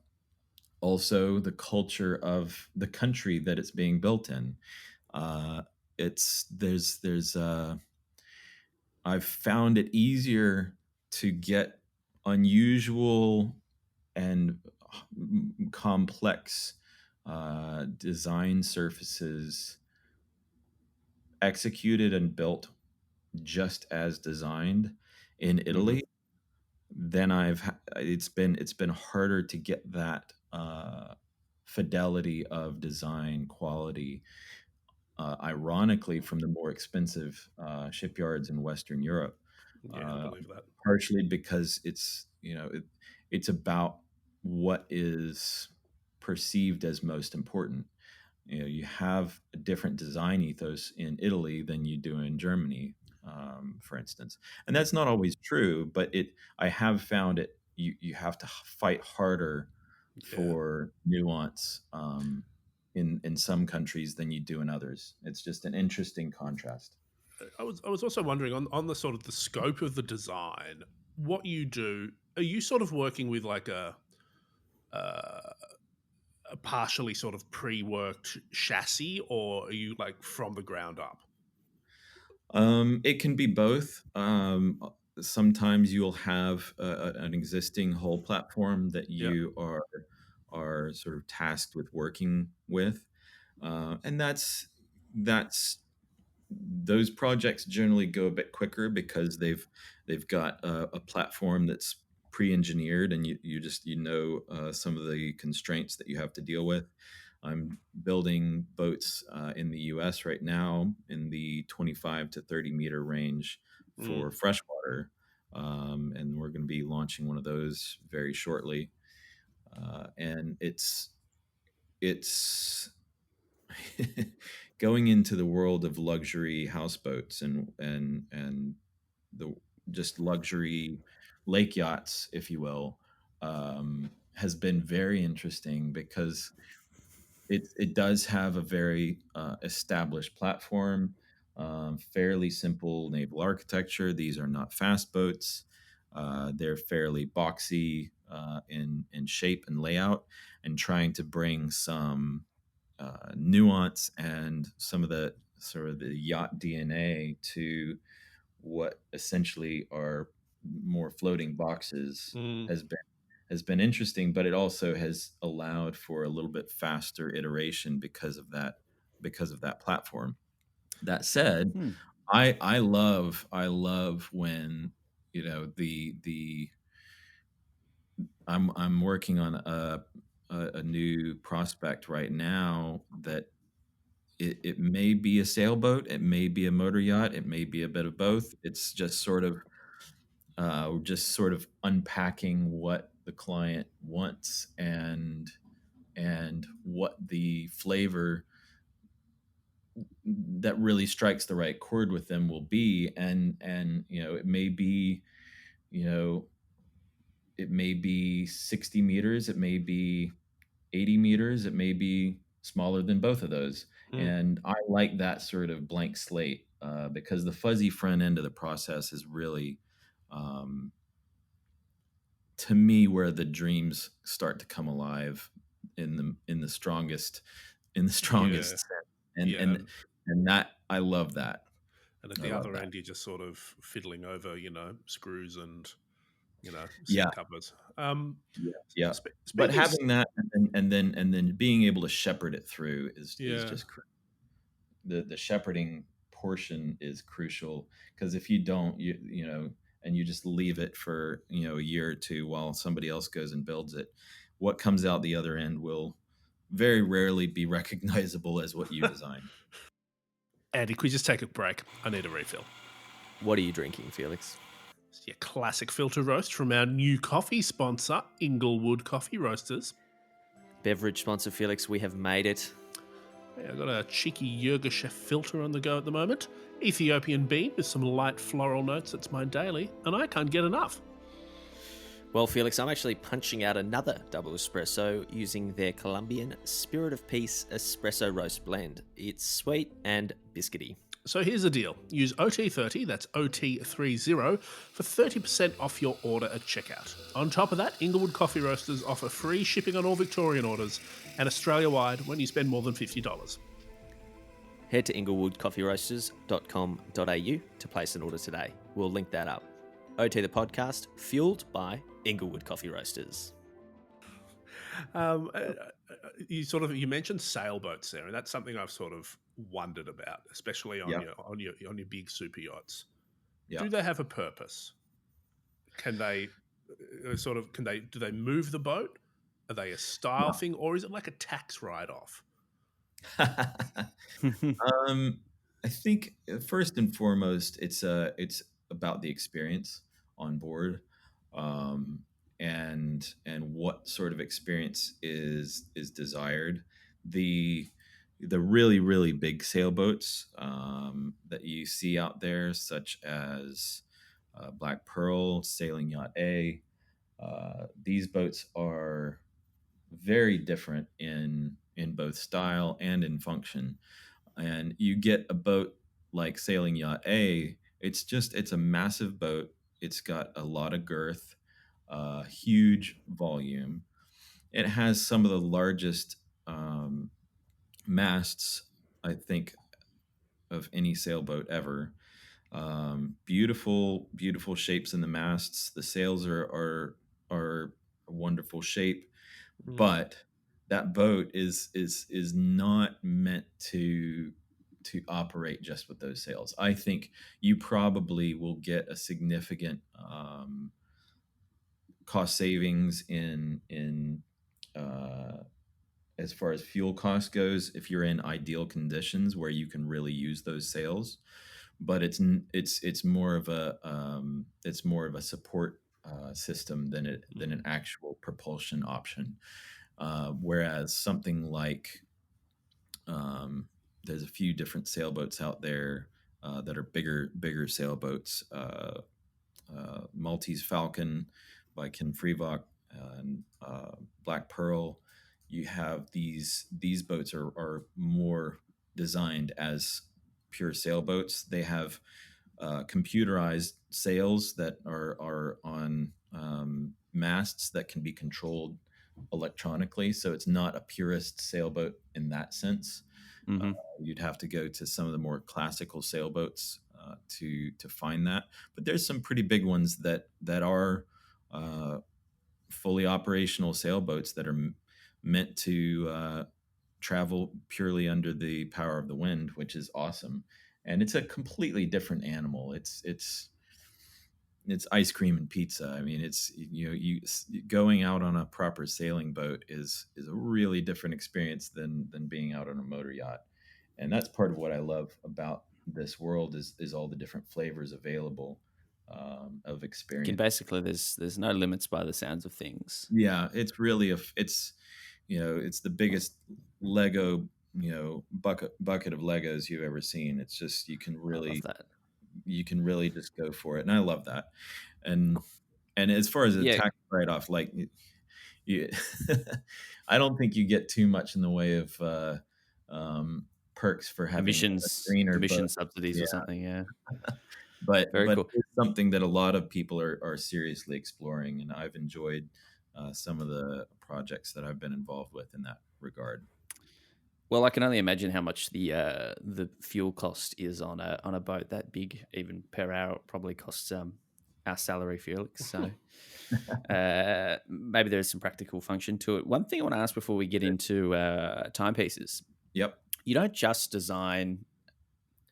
Also, the culture of the country that it's being built in. It's there's I've found it easier to get unusual and complex design surfaces executed and built just as designed in Mm-hmm. Italy. Then it's been harder to get that fidelity of design quality, ironically, from the more expensive shipyards in Western Europe. Yeah, I uh, believe that. Partially because it's about what is perceived as most important. You have a different design ethos in Italy than you do in Germany, for instance, and that's not always true. But I have found it. You have to fight harder Yeah. for nuance in some countries than you do in others. It's just an interesting contrast. I was also wondering on the sort of the scope of the design, what you do. Are you sort of working with like uh, a partially sort of pre-worked chassis, or are you like from the ground up? It can be both. Sometimes you'll have an existing whole platform that Yeah. you are sort of tasked with working with, and that's those projects generally go a bit quicker because they've got a platform that's pre-engineered, and you some of the constraints that you have to deal with. I'm building boats in the U.S. right now in the 25 to 30 meter range Mm. for freshwater, and we're going to be launching one of those very shortly. And it's going into the world of luxury houseboats and the just luxury lake yachts, if you will, has been very interesting because it does have a very established platform, fairly simple naval architecture. These are not fast boats. They're fairly boxy in shape and layout, and trying to bring some nuance and some of the sort of the yacht DNA to what essentially are more floating boxes has been interesting, but it also has allowed for a little bit faster iteration because of that platform. That said, I love when the I'm working on a new prospect right now that it may be a sailboat, it may be a motor yacht, it may be a bit of both. It's just sort of unpacking what the client wants and what the flavor that really strikes the right chord with them will be. And it may be, you know it may be 60 meters, it may be 80 meters, it may be smaller than both of those. And I like that sort of blank slate, because the fuzzy front end of the process is really, um, to me, where the dreams start to come alive in the strongest Yeah, sense. and yeah. and and that I love that. And at I the love other that. end, you're just sort of fiddling over, screws and seat Yeah, covers. yeah, yeah. But Speaking of, having that and then being able to shepherd it through is yeah, just the shepherding portion is crucial, because if you don't, and you just leave it for a year or two while somebody else goes and builds it, what comes out the other end will very rarely be recognizable as what you designed. Andy, could we just take a break? I need a refill. What are you drinking, Felix? It's your classic filter roast from our new coffee sponsor, Inglewood Coffee Roasters. Beverage sponsor, Felix, we have made it. Yeah, I've got a cheeky Yirgacheffe filter on the go at the moment. Ethiopian bean with some light floral notes. It's my daily, and I can't get enough. Well, Felix, I'm actually punching out another double espresso using their Colombian Spirit of Peace espresso roast blend. It's sweet and biscuity. So here's the deal. Use OT30, that's OT30, for 30% off your order at checkout. On top of that, Inglewood Coffee Roasters offer free shipping on all Victorian orders and Australia-wide when you spend more than $50. Head to inglewoodcoffeeroasters.com.au to place an order today. We'll link that up. OT the podcast, fueled by Inglewood Coffee Roasters. You mentioned sailboats there, and that's something I've sort of wondered about, especially on your big super yachts. Yeah. Do they have a purpose? Can they do they move the boat? Are they a style thing, or is it like a tax write-off? I think first and foremost, it's about the experience on board, and what sort of experience is desired. The really really big sailboats that you see out there, such as Black Pearl, Sailing Yacht A, these boats are very different in both style and in function. And you get a boat like Sailing Yacht A, it's a massive boat. It's got a lot of girth, huge volume. It has some of the largest masts, I think, of any sailboat ever. Beautiful shapes in the masts. The sails are a wonderful shape, but that boat is not meant to operate just with those sails. I think you probably will get a significant cost savings in as far as fuel cost goes if you're in ideal conditions where you can really use those sails. But it's more of a support system than an actual propulsion option. Whereas something like there's a few different sailboats out there that are bigger sailboats. Maltese Falcon by Ken Freevock and Black Pearl. You have these boats are more designed as pure sailboats. They have computerized sails that are on masts that can be controlled electronically. So it's not a purist sailboat in that sense. Mm-hmm. You'd have to go to some of the more classical sailboats to find that. But there's some pretty big ones that are fully operational sailboats that are meant to travel purely under the power of the wind, which is awesome. And it's a completely different animal. It's ice cream and pizza. I mean, it's you going out on a proper sailing boat is a really different experience than being out on a motor yacht. And that's part of what I love about this world is all the different flavors available of experience. Basically, there's no limits by the sounds of things. Yeah, it's really it's the biggest Lego bucket of Legos you've ever seen. It's just you can really just go for it, and I love that. And as far as a tax write-off, like you I don't think you get too much in the way of perks for having emission subsidies or something. Yeah. but cool. It's something that a lot of people are seriously exploring, and I've enjoyed some of the projects that I've been involved with in that regard. Well, I can only imagine how much the fuel cost is on a boat that big. Even per hour, it probably costs our salary, Felix. So maybe there's some practical function to it. One thing I want to ask before we get into timepieces. Yep. You don't just design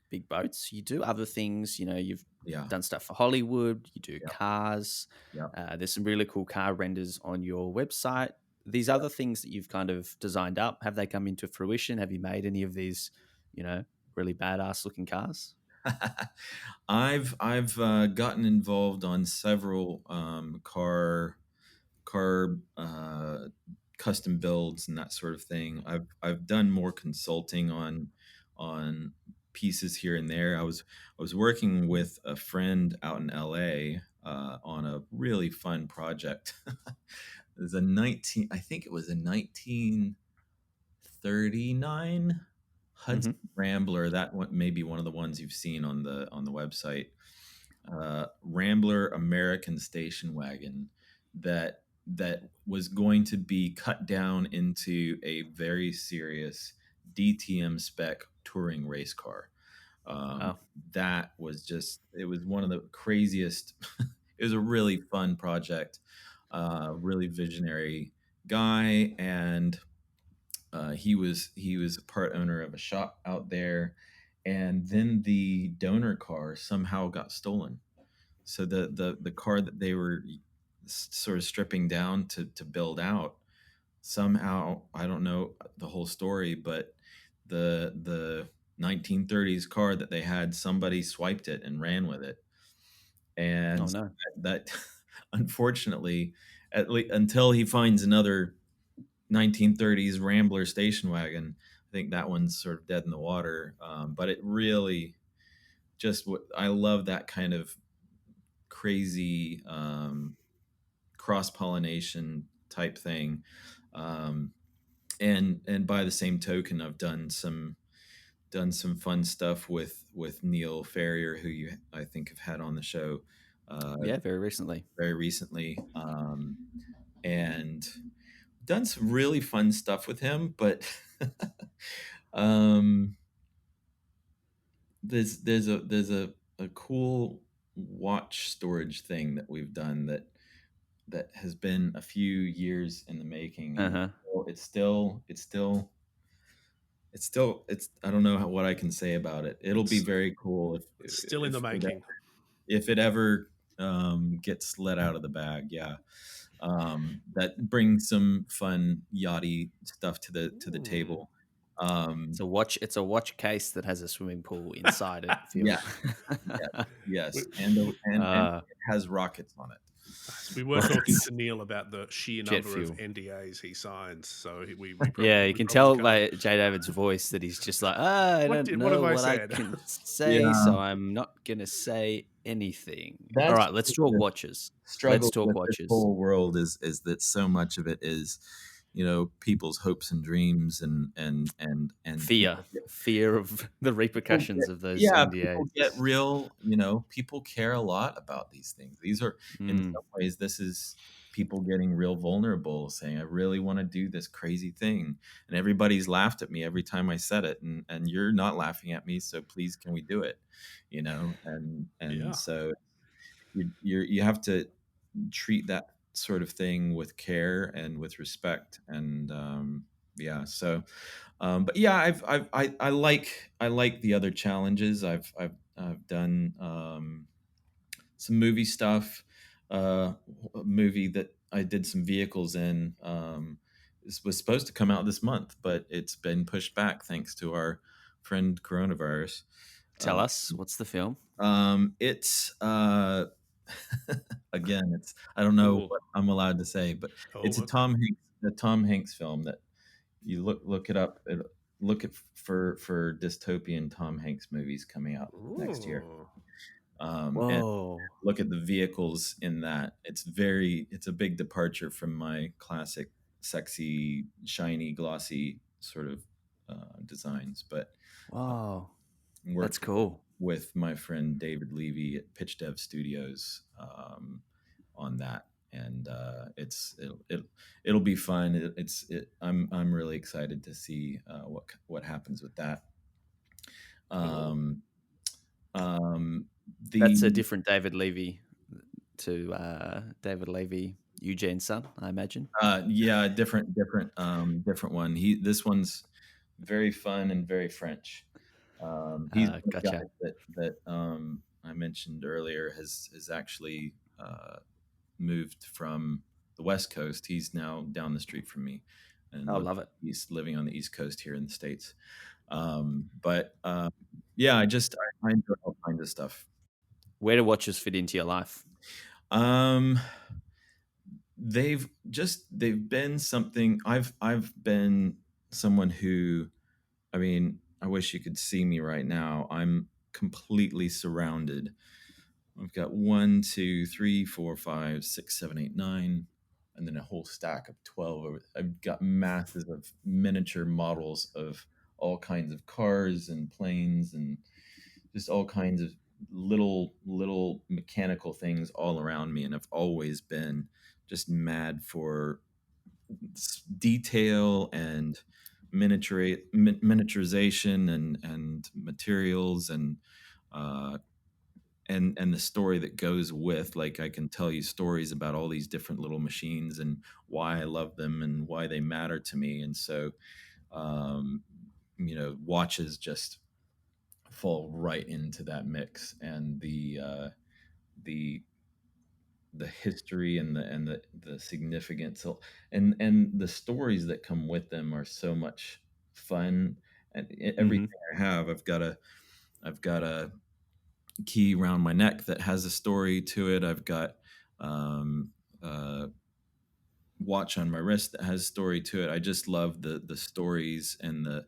big boats. You do other things. You've done stuff for Hollywood. You do cars. Yep. There's some really cool car renders on your website. These other things that you've kind of designed up, have they come into fruition? Have you made any of these, really badass looking cars? I've gotten involved on several car custom builds and that sort of thing. I've done more consulting on pieces here and there. I was working with a friend out in LA on a really fun project. It was I think it was a 1939 Hudson Rambler. That one may be one of the ones you've seen on the website. Rambler American station wagon that was going to be cut down into a very serious DTM spec touring race car. That was it was one of the craziest. It was a really fun project. Really visionary guy, and he was a part owner of a shop out there, and then the donor car somehow got stolen. So the car that they were sort of stripping down to build out, somehow, I don't know the whole story, but the 1930s car that they had, somebody swiped it and ran with it, and that unfortunately, until he finds another 1930s Rambler station wagon, I think that one's sort of dead in the water. But it really I love that kind of crazy cross-pollination type thing. And by the same token, I've done some fun stuff with Neil Ferrier, who I think have had on the show. Very recently. And done some really fun stuff with him, but there's a cool watch storage thing that we've done that has been a few years in the making. It's still I don't know what I can say about it. It'll be very cool it's still in the making. If it ever gets let out of the bag, that brings some fun yachty stuff to the table. It's a watch case that has a swimming pool inside it. Yes, and it has rockets on it. We were Well, talking to Neil about the sheer jet number of fuel. NDAs he signs, so we Yeah, probably you can can't. tell by Jay David's voice that he's just like, I don't What have know I what I said? can say, Yeah, so I'm not gonna say anything. All that's right, let's talk watches. Let's struggle talk with this watches. whole world is that so much of it is, people's hopes and dreams and Fear of the people repercussions get, of those yeah, NDAs. people get real, people care a lot about these things. These are, in Mm, some ways, this is people getting real vulnerable, saying, I really want to do this crazy thing. And everybody's laughed at me every time I said it. And you're not laughing at me. So please, can we do it? And Yeah. so you have to treat that sort of thing with care and with respect. And yeah, so but yeah, I like the other challenges. I've done some movie stuff. A movie that I did some vehicles in. This was supposed to come out this month, but it's been pushed back thanks to our friend coronavirus. tell us, what's the film? It's again, it's I don't know Ooh. what I'm allowed to say, but it's Oh, okay. a Tom Hanks film that you look it up. Look at for dystopian Tom Hanks movies coming out next year. Ooh. And Whoa. look at the vehicles in that. It's a big departure from my classic, sexy, shiny, glossy sort of designs. But Wow. That's worked cool. with my friend David Levy at Pitch Dev Studios on that, and it'll be fun. I'm really excited to see what happens with that. Um, That's a the different David Levy to David Levy, Eugene's son, I imagine. yeah, different one. This one's very fun and very French. He's one of the Gotcha. guys that I mentioned earlier has actually moved from the West Coast. He's now down the street from me, and I love it. he's living on the East Coast here in the States. But yeah, I enjoy all kinds of stuff. Where do watches fit into your life? Um, they've been something. I've been someone who, I mean, I wish you could see me right now. I'm completely surrounded. I've got 1, 2, 3, 4, 5, 6, 7, 8, 9, and then a whole stack of 12. I've got masses of miniature models of all kinds of cars and planes and just all kinds of little mechanical things all around me. And I've always been just mad for detail and miniaturization and materials uh, and the story that goes with. Like, I can tell you stories about all these different little machines and why I love them and why they matter to me. And so um, watches just fall right into that mix, and the the history and the significance, and the stories that come with them are so much fun. And everything I have, I've got a key around my neck that has a story to it. I've got a watch on my wrist that has a story to it. I just love the stories and the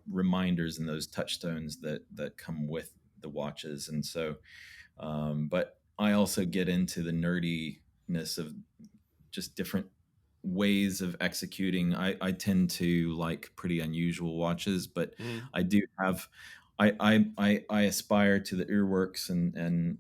reminders and those touchstones that come with the watches. And so but I also get into the nerdiness of just different ways of executing. I tend to like pretty unusual watches, but I do have I aspire to the earworks and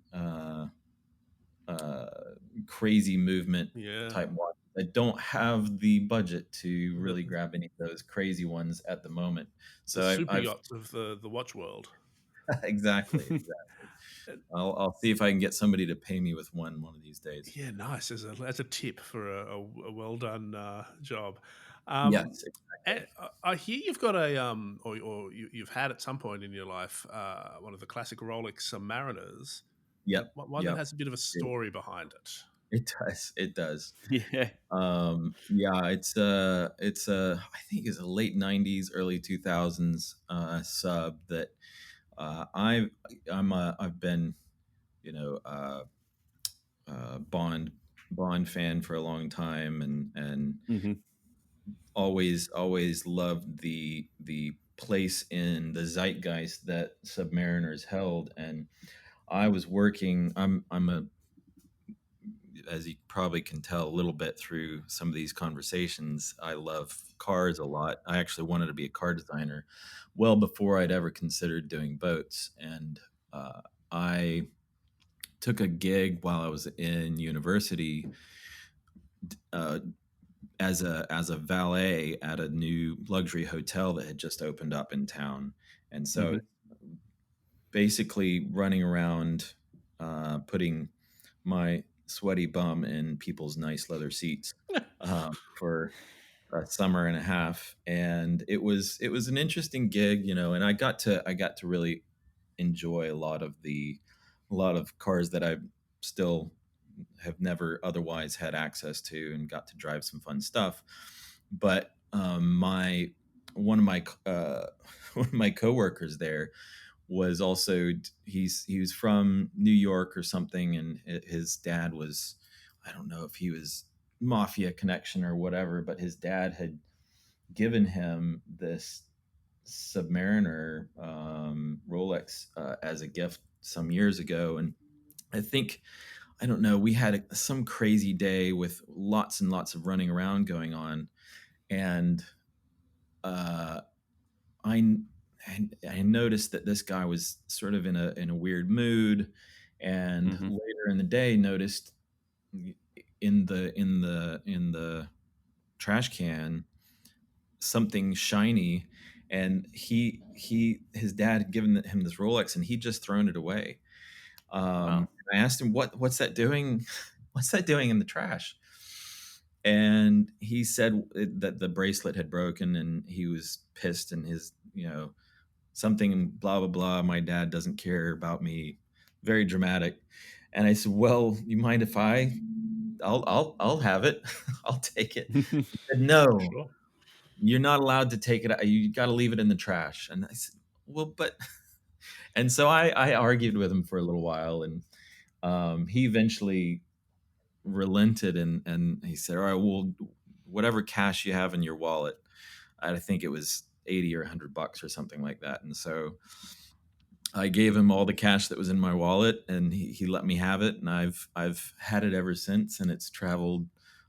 crazy movement type watch. I don't have the budget to really grab any of those crazy ones at the moment. So The super I've yachts of the watch world. exactly. I'll see if I can get somebody to pay me with one of these days. Yeah, nice. As a tip for a well done job. Yes, And I hear you've got or you've had at some point in your life one of the classic Rolex Submariners. yep, One that yep. has a bit of a story behind it. It does. It does. Yeah. Yeah, it's I think it's a late '90s, early 2000s sub that I've been, you know, Bond fan for a long time, and Mm-hmm. always loved the place in the zeitgeist that Submariners held. And I was working. I'm a, as you probably can tell a little bit through some of these conversations, I love cars a lot. I actually wanted to be a car designer well before I'd ever considered doing boats. And I took a gig while I was in university uh, as a valet at a new luxury hotel that had just opened up in town. And so Mm-hmm. basically running around putting my sweaty bum in people's nice leather seats for a summer and a half. And it was an interesting gig, and I got to really enjoy a lot of cars that I still have never otherwise had access to, and got to drive some fun stuff. But my one of my one of my coworkers there was also, he was from New York or something, and his dad was, I don't know if he was mafia connection or whatever, but his dad had given him this Submariner Rolex as a gift some years ago. And I think, I don't know, we had some crazy day with lots and lots of running around going on. And uh, I, I noticed that this guy was sort of in a weird mood. And Mm-hmm. later in the day, noticed in the trash can something shiny, and his dad had given him this Rolex, and he'd just thrown it away. Wow. I asked him, what's that doing? What's that doing in the trash? And he said that the bracelet had broken, and he was pissed, and his, something blah blah blah. My dad doesn't care about me. Very dramatic. And I said, well, you mind if I'll have it. I'll take it. He said, no, Sure. you're not allowed to take it. You got to leave it in the trash. And I said, well, but, and so I argued with him for a little while, and he eventually relented, and he said, all right, well, whatever cash you have in your wallet, I think it was 80 or $100 or something like that. And so I gave him all the cash that was in my wallet, and he let me have it, and I've had it ever since, and it's traveled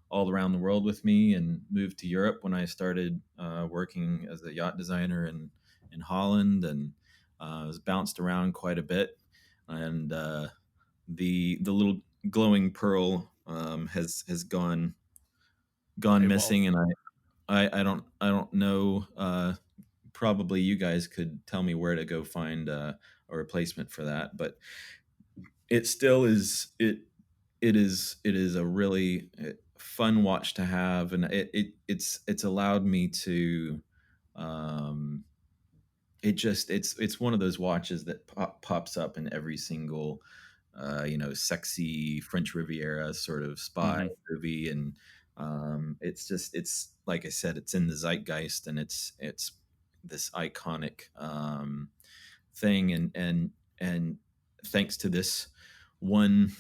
all around the world with me, and moved to Europe when I started working as a yacht designer in Holland, and was bounced around quite a bit. And the little glowing pearl has gone Evolved. missing, and I don't know. Probably you guys could tell me where to go find a replacement for that, but it still is it is a really fun watch to have, and it's allowed me to um it's one of those watches that pops up in every single sexy French Riviera sort of spy Mm-hmm. movie. And it's like I said, it's in the zeitgeist, and it's this iconic thing. And thanks to this one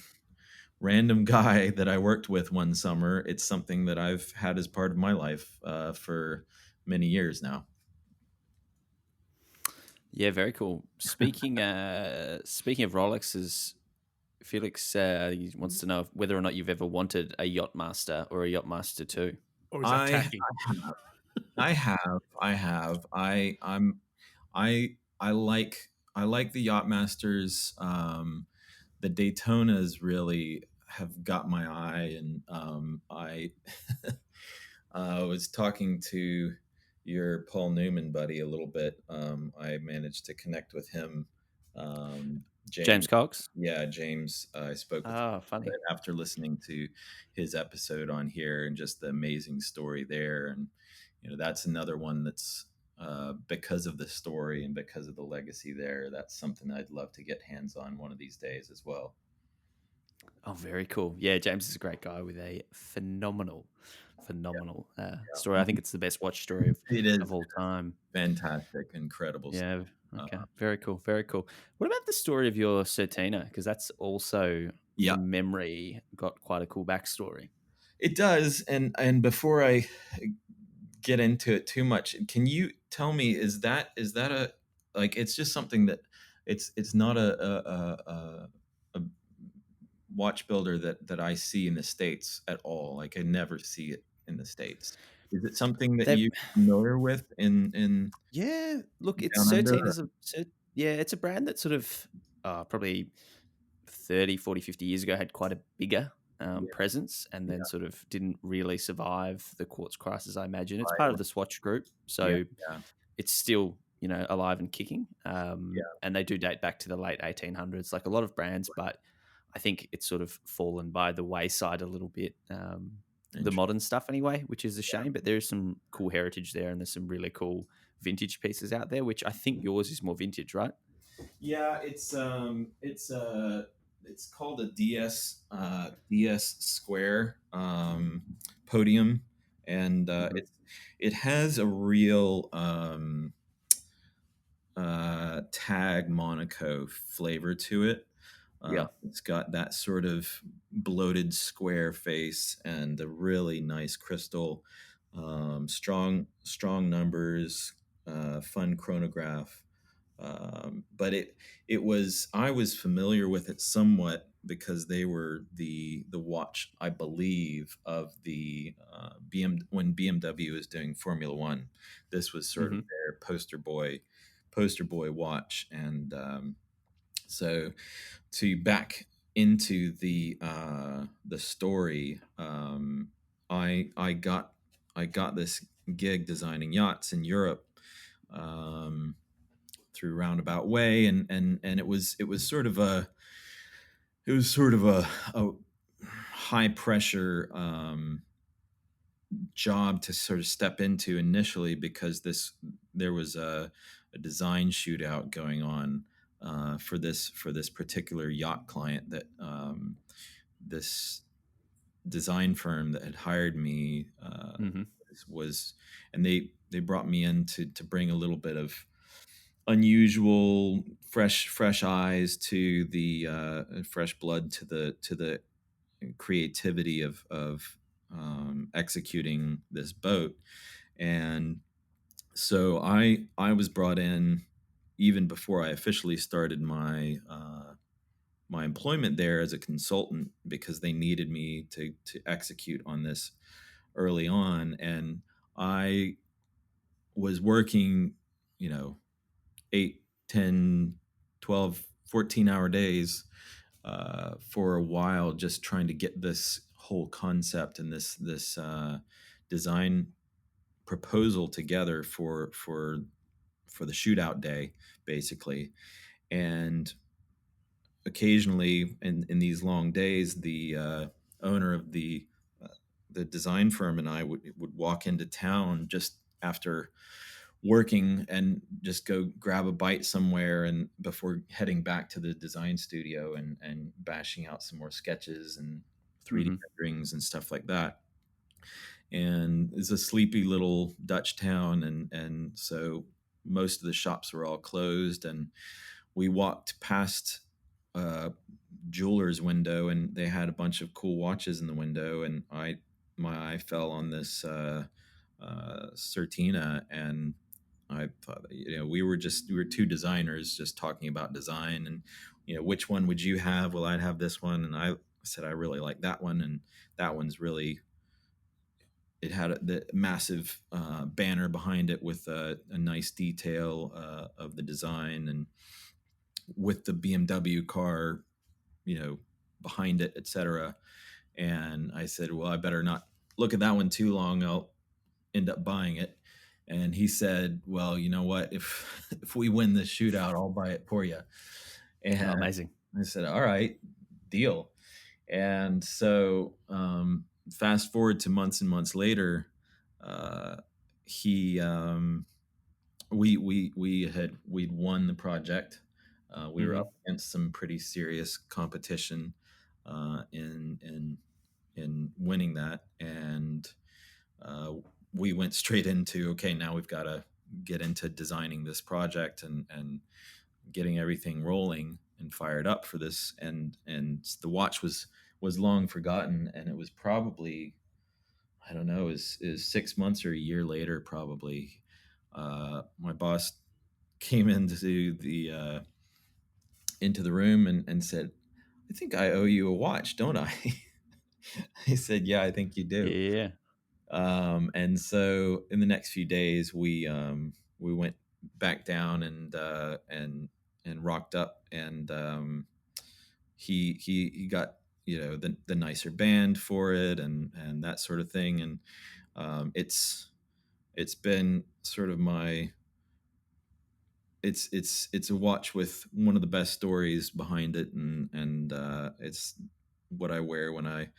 random guy that I worked with one summer, it's something that I've had as part of my life for many years now. Yeah, very cool. Speaking of Rolexes, Felix he wants to know whether or not you've ever wanted a yacht master or a yacht master too. Or is that I tacky? I have. I like the yacht masters. The Daytonas really have got my eye, and I was talking to your Paul Newman buddy a little bit. I managed to connect with him. James Cox. Yeah, James. I spoke with him Oh, funny. after listening to his episode on here, and just the amazing story there. And that's another one that's because of the story and because of the legacy there. That's something I'd love to get hands on one of these days as well. Oh, very cool. Yeah, James is a great guy with a phenomenal story. I think it's the best watch story It is of all time. fantastic, incredible. Yeah. Okay. Very cool. Very cool. What about the story of your Certina? Because that's also Yeah, from memory, got quite a cool backstory. it does. And before I get into it too much, can you tell me, is that a, like, it's just something that it's not a watch builder that I see in the States at all. Like, I never see it in the States. Is it something that They've you're familiar with in Yeah, look, it's down under? 13 is a yeah, it's a brand that sort of probably 30, 40, 50 years ago had quite a bigger Yeah, presence and then sort of didn't really survive the quartz crisis, I imagine. It's part right. of the Swatch Group, Yeah, so yeah, it's still, alive and kicking. yeah. And they do date back to the late 1800s, like a lot of brands, but I think it's sort of fallen by the wayside a little bit. The Interesting. modern stuff anyway, which is a shame, but there's some cool heritage there and there's some really cool vintage pieces out there, which I think yours is more vintage, right? Yeah, it's called a DS square podium, and Mhm. it has a real tag Monaco flavor to it. Yeah. It's got that sort of bloated square face and a really nice crystal, strong numbers, fun chronograph. But it was, I was familiar with it somewhat because they were the watch, I believe, of the when BMW was doing Formula One. This was sort of Hmm. their poster boy watch, and so to back into the story, I got this gig designing yachts in Europe. Um, Through roundabout way, and it was sort of a high pressure job to sort of step into initially, because there was a design shootout going on for this particular yacht client, that this design firm that had hired me Hmm. was, and they brought me in to bring a little bit of unusual fresh eyes to the fresh blood to the creativity of executing this boat. And so I was brought in even before I officially started my employment there as a consultant, because they needed me to execute on this early on. And I was working, you know, 8, 10, 12, 14-hour days for a while, just trying to get this whole concept and this design proposal together for the shootout day, basically. And occasionally in these long days, the owner of the design firm and I would walk into town just after working and just go grab a bite somewhere, and before heading back to the design studio and bashing out some more sketches and 3D Hmm. renderings and stuff like that. And it's a sleepy little Dutch town, and so most of the shops were all closed, and we walked past a jeweler's window, and they had a bunch of cool watches in the window, and my eye fell on this Certina, and I thought, we were two designers just talking about design, and which one would you have? Well, I'd have this one, and I said I really like that one, and that one's really, it had the massive banner behind it with a nice detail of the design, and with the BMW car, behind it, etc. And I said, well, I better not look at that one too long. I'll end up buying it. And he said, well, you know what? If we win this shootout, I'll buy it for you. Oh, And amazing. I said, all right, deal. And so fast forward to months and months later, he we'd won the project. We were Hmm. up against some pretty serious competition in winning that, and we went straight into, okay, now we've got to get into designing this project and getting everything rolling. fired up for this, and the watch was long forgotten, and it was probably, I don't know, is 6 months or a year later probably. My boss came into the room and said, "I think I owe you a watch, don't I?" I said, "Yeah, I think you do." Yeah. And so in the next few days, we went back down and rocked up, and he got, the nicer band for it, and that sort of thing, and it's been sort of my it's a watch with one of the best stories behind it, and it's what I wear when I'm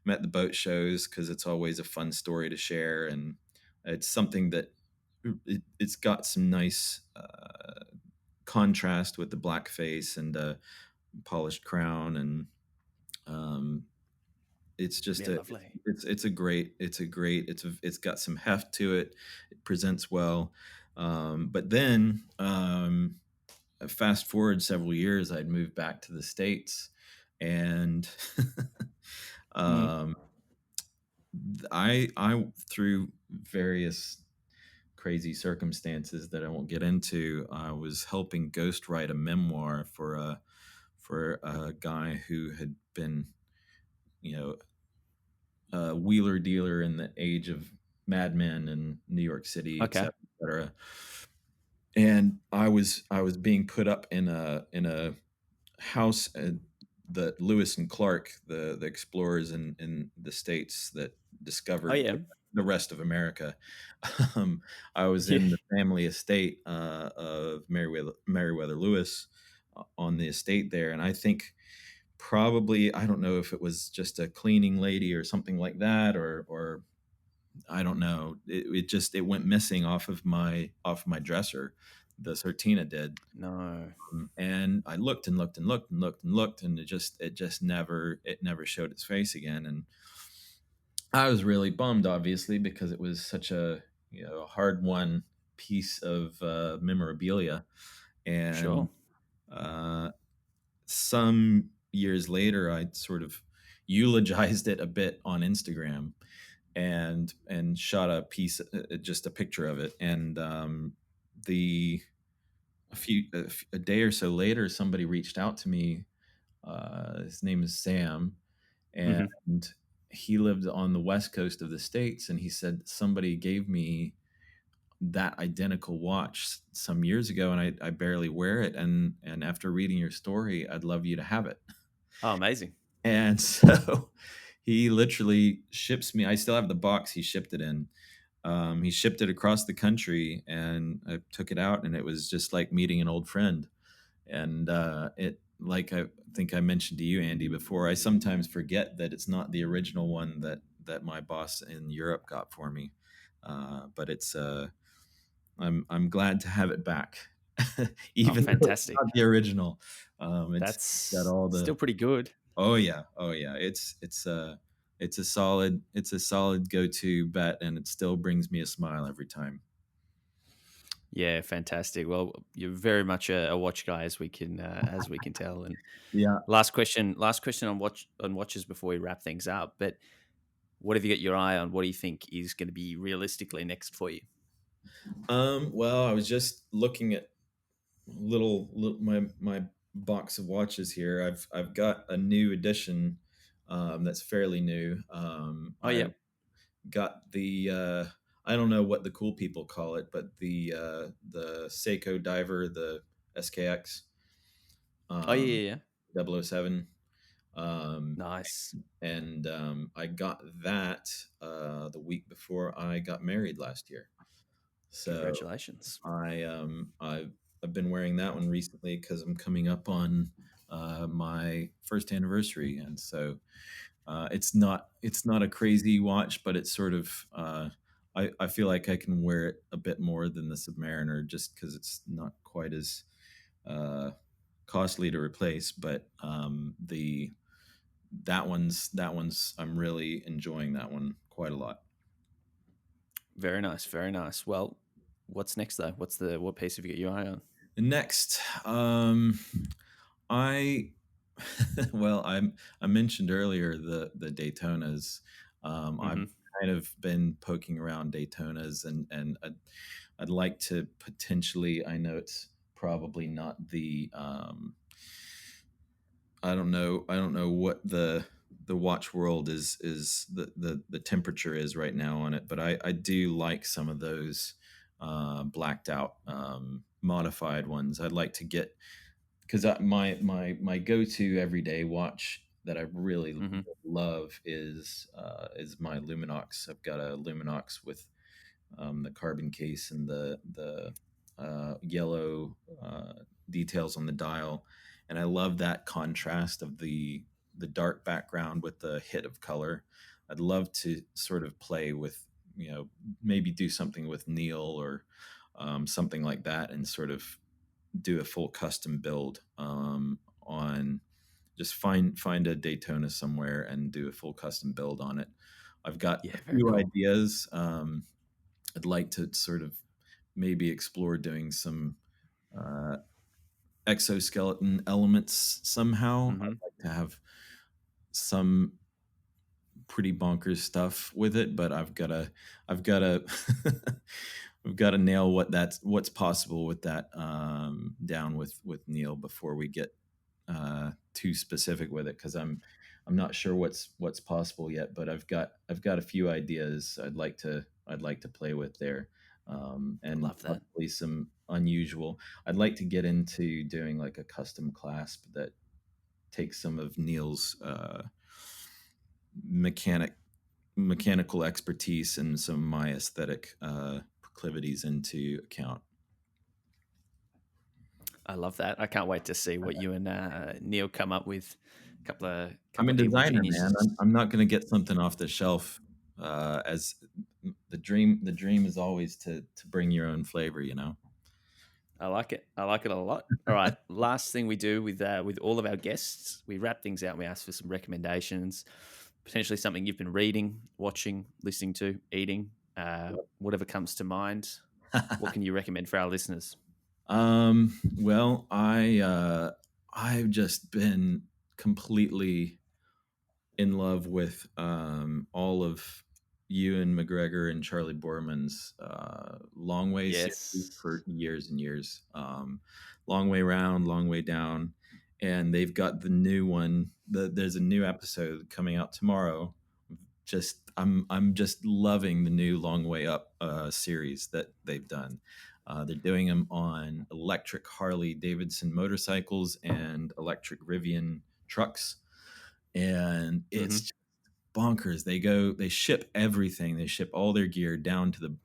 at the boat shows, because it's always a fun story to share, and it's something that it's got some nice contrast with the black face and polished crown, and um, it's just Yeah, lovely. it's got some heft to it. It presents well, but then fast forward several years, I'd moved back to the States, and Mhm. I through various crazy circumstances that I won't get into, I was helping ghostwrite a memoir for a guy who had been, you know, a wheeler dealer in the age of Mad Men in New York City, et Okay. cetera, et cetera. And I was being put up in a house that Lewis and Clark, the explorers in the States that Oh, discovered yeah. the rest of America. I was Yeah. in the family estate of Meriwether Lewis, on the estate there, and I think probably, I don't know if it was just a cleaning lady or something like that, or I don't know. It went missing off of my dresser. The Certina did, No. and I looked and looked and looked and looked and looked, and it never showed its face again. And I was really bummed, obviously, because it was such a, hard won piece of memorabilia. And Sure. uh, some years later, I sort of eulogized it a bit on Instagram, and shot a piece, just a picture of it, and the a day or so later, somebody reached out to me. His name is Sam, and Mhm. he lived on the west coast of the States. And he said somebody gave me that identical watch some years ago, and I barely wear it. And after reading your story, I'd love you to have it. Oh, amazing. And so he literally ships me. I still have the box he shipped it in. He shipped it across the country, and I took it out, and it was just like meeting an old friend. And it, like I think I mentioned to you, Andy, before, I sometimes forget that it's not the original one that my boss in Europe got for me. But it's I'm glad to have it back, Oh, even though it's fantastic. not the original. It's got That's all the still pretty good. Oh yeah, oh yeah. It's a solid go-to bet, and it still brings me a smile every time. Yeah, fantastic. Well, you're very much a watch guy, as we can tell. And Yeah. last question on watches before we wrap things up. But what have you got your eye on? What do you think is going to be realistically next for you? Well, I was just looking at my box of watches here. I've got a new edition that's fairly new. Oh yeah. I've got the I don't know what the cool people call it, but the Seiko diver, the SKX Oh yeah, um, yeah, yeah. 007. Um, Nice. and I got that the week before I got married last year. So Congratulations. I've been wearing that one recently because I'm coming up on my first anniversary, and so it's not a crazy watch, but it's sort of I feel like I can wear it a bit more than the Submariner, just because it's not quite as uh, costly to replace. But the that one's I'm really enjoying that one quite a lot. Very nice. Very nice. Well, what's next though? What piece have you got your eye on? And next, I well, I mentioned earlier the Daytonas. I've kind of been poking around Daytonas, and I'd like to potentially. I know it's probably not the. I don't know. I don't know what the watch world is the temperature is right now on it, but I do like some of those blacked out modified ones. I'd like to get because my go to everyday watch that I really love is my Luminox. I've got a Luminox with the carbon case and the yellow details on the dial, and I love that contrast of the dark background with the hit of color. I'd love to sort of play with, maybe do something with Neil or something like that, and sort of do a full custom build on just find a Daytona somewhere and do a full custom build on it. I've got a few ideas. I'd like to sort of maybe explore doing some exoskeleton elements somehow. I'd like to have some pretty bonkers stuff with it, but I've got to we've got to nail what's possible with that down with Neil before we get too specific with it, because I'm not sure what's possible yet, but I've got a few ideas I'd like to play with there, and love that. probably some unusual. I'd like to get into doing like a custom clasp that takes some of Neil's mechanical expertise and some of my aesthetic proclivities into account. I love that. I can't wait to see what you and Neil come up with. I'm a designer, geniuses. man. I'm not going to get something off the shelf. As the dream is always to bring your own flavor. I like it. I like it a lot. All right. Last thing we do with all of our guests, we wrap things out. And we ask for some recommendations, potentially something you've been reading, watching, listening to, eating, whatever comes to mind. What can you recommend for our listeners? Well, I've just been completely in love with all of Ewan McGregor and Charlie Borman's Long Way series for years and years. Long Way Round, Long Way Down, and they've got the new one. There's a new episode coming out tomorrow. I'm just loving the new Long Way Up series that they've done. They're doing them on electric Harley Davidson motorcycles and electric Rivian trucks, and it's just bonkers. They ship everything. They ship all their gear down to the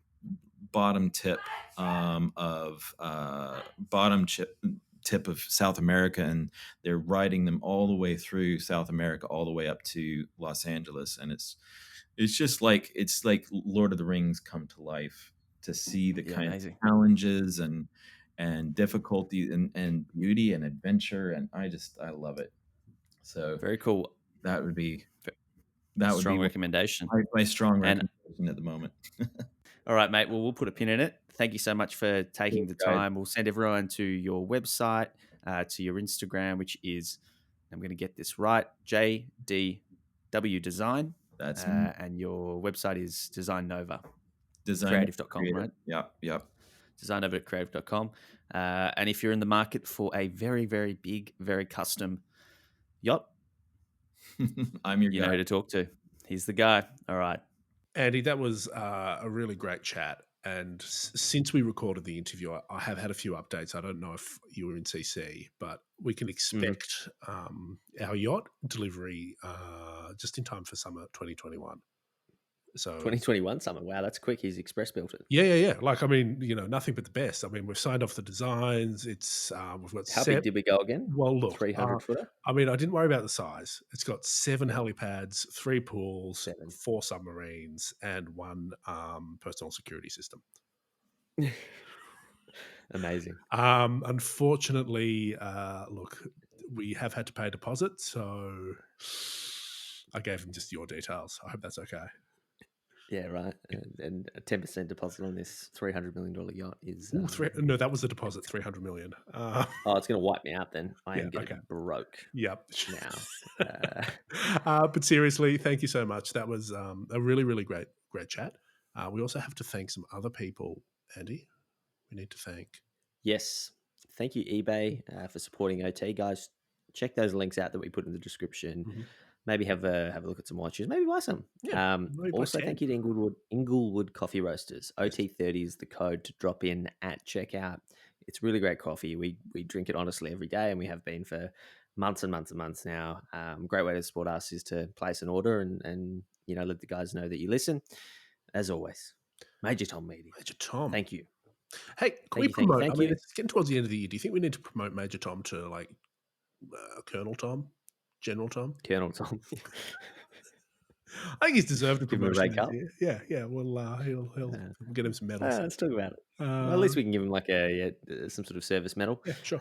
bottom tip of South America, and they're riding them all the way through South America, all the way up to Los Angeles, and it's just like Lord of the Rings come to life, to see the kind of challenges and difficulty and beauty and adventure, and I love it. So very cool. That would be strong recommendation. My strong recommendation at the moment. All right, mate. Well, we'll put a pin in it. Thank you so much for taking the time. We'll send everyone to your website, to your Instagram, which is, I'm going to get this right, JDW Design. That's and your website is Design Nova. Creative.com, right? Yep. DesignNova@creative.com. And if you're in the market for a very, very big, very custom yacht, I'm your guy. You know who to talk to. He's the guy. All right. Andy, that was a really great chat. And since we recorded the interview, I have had a few updates. I don't know if you were in CC, but we can expect our yacht delivery just in time for summer 2021. So 2021 summer. Wow, that's quick. He's express built it. Yeah. Like, I mean, nothing but the best. I mean, we've signed off the designs. It's we've got. How big did we go again? Well, look, 300 footer. I mean, I didn't worry about the size. It's got 7 helipads, 3 pools, 4 submarines, and 1 personal security system. Amazing. Unfortunately, look, we have had to pay a deposit, so I gave him just your details. I hope that's okay. Yeah, right. And a 10% deposit on this $300 million yacht is. Ooh, no, that was the deposit, 300 million. Oh, it's going to wipe me out then. I Yeah, am going to okay. be broke Yep. now. But seriously, thank you so much. That was a really, really great chat. We also have to thank some other people, Andy. We need to thank. Yes. Thank you, eBay, for supporting OT. Guys, check those links out that we put in the description. Mhm. Maybe have a look at some watches. Maybe buy some. Yeah, maybe buy Also, 10. thank you to Inglewood Coffee Roasters. OT30 is the code to drop in at checkout. It's really great coffee. We drink it honestly every day, and we have been for months and months and months now. Great way to support us is to place an order and let the guys know that you listen. As always, Major Tom Media. Major Tom. Thank you. Hey, can we Thank you, promote? thank I mean, you. it's getting towards the end of the year. Do you think we need to promote Major Tom to like Colonel Tom, General Tom? Colonel Tom. I think he's deserved a Give him a promotion red cup. this year. Yeah. Well, he'll get him some medals. Let's talk about it. Well, at least we can give him like some sort of service medal. Yeah, sure.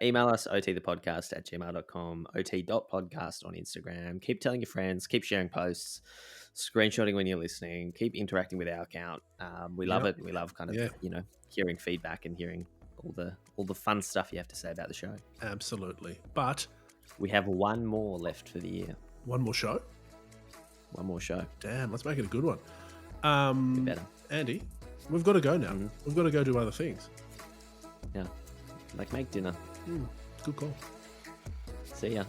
Email us, otthepodcast@gmail.com, ot.podcast on Instagram. Keep telling your friends, keep sharing posts, screenshotting when you're listening, keep interacting with our account. We love it. We love kind of, hearing feedback and hearing all the fun stuff you have to say about the show. Absolutely. But we have one more left for the year. One more show? One more show. Damn, let's make it a good one. Better. Andy, we've got to go now. Mm-hmm. We've got to go do other things. Yeah. Like make dinner. Good call. See ya.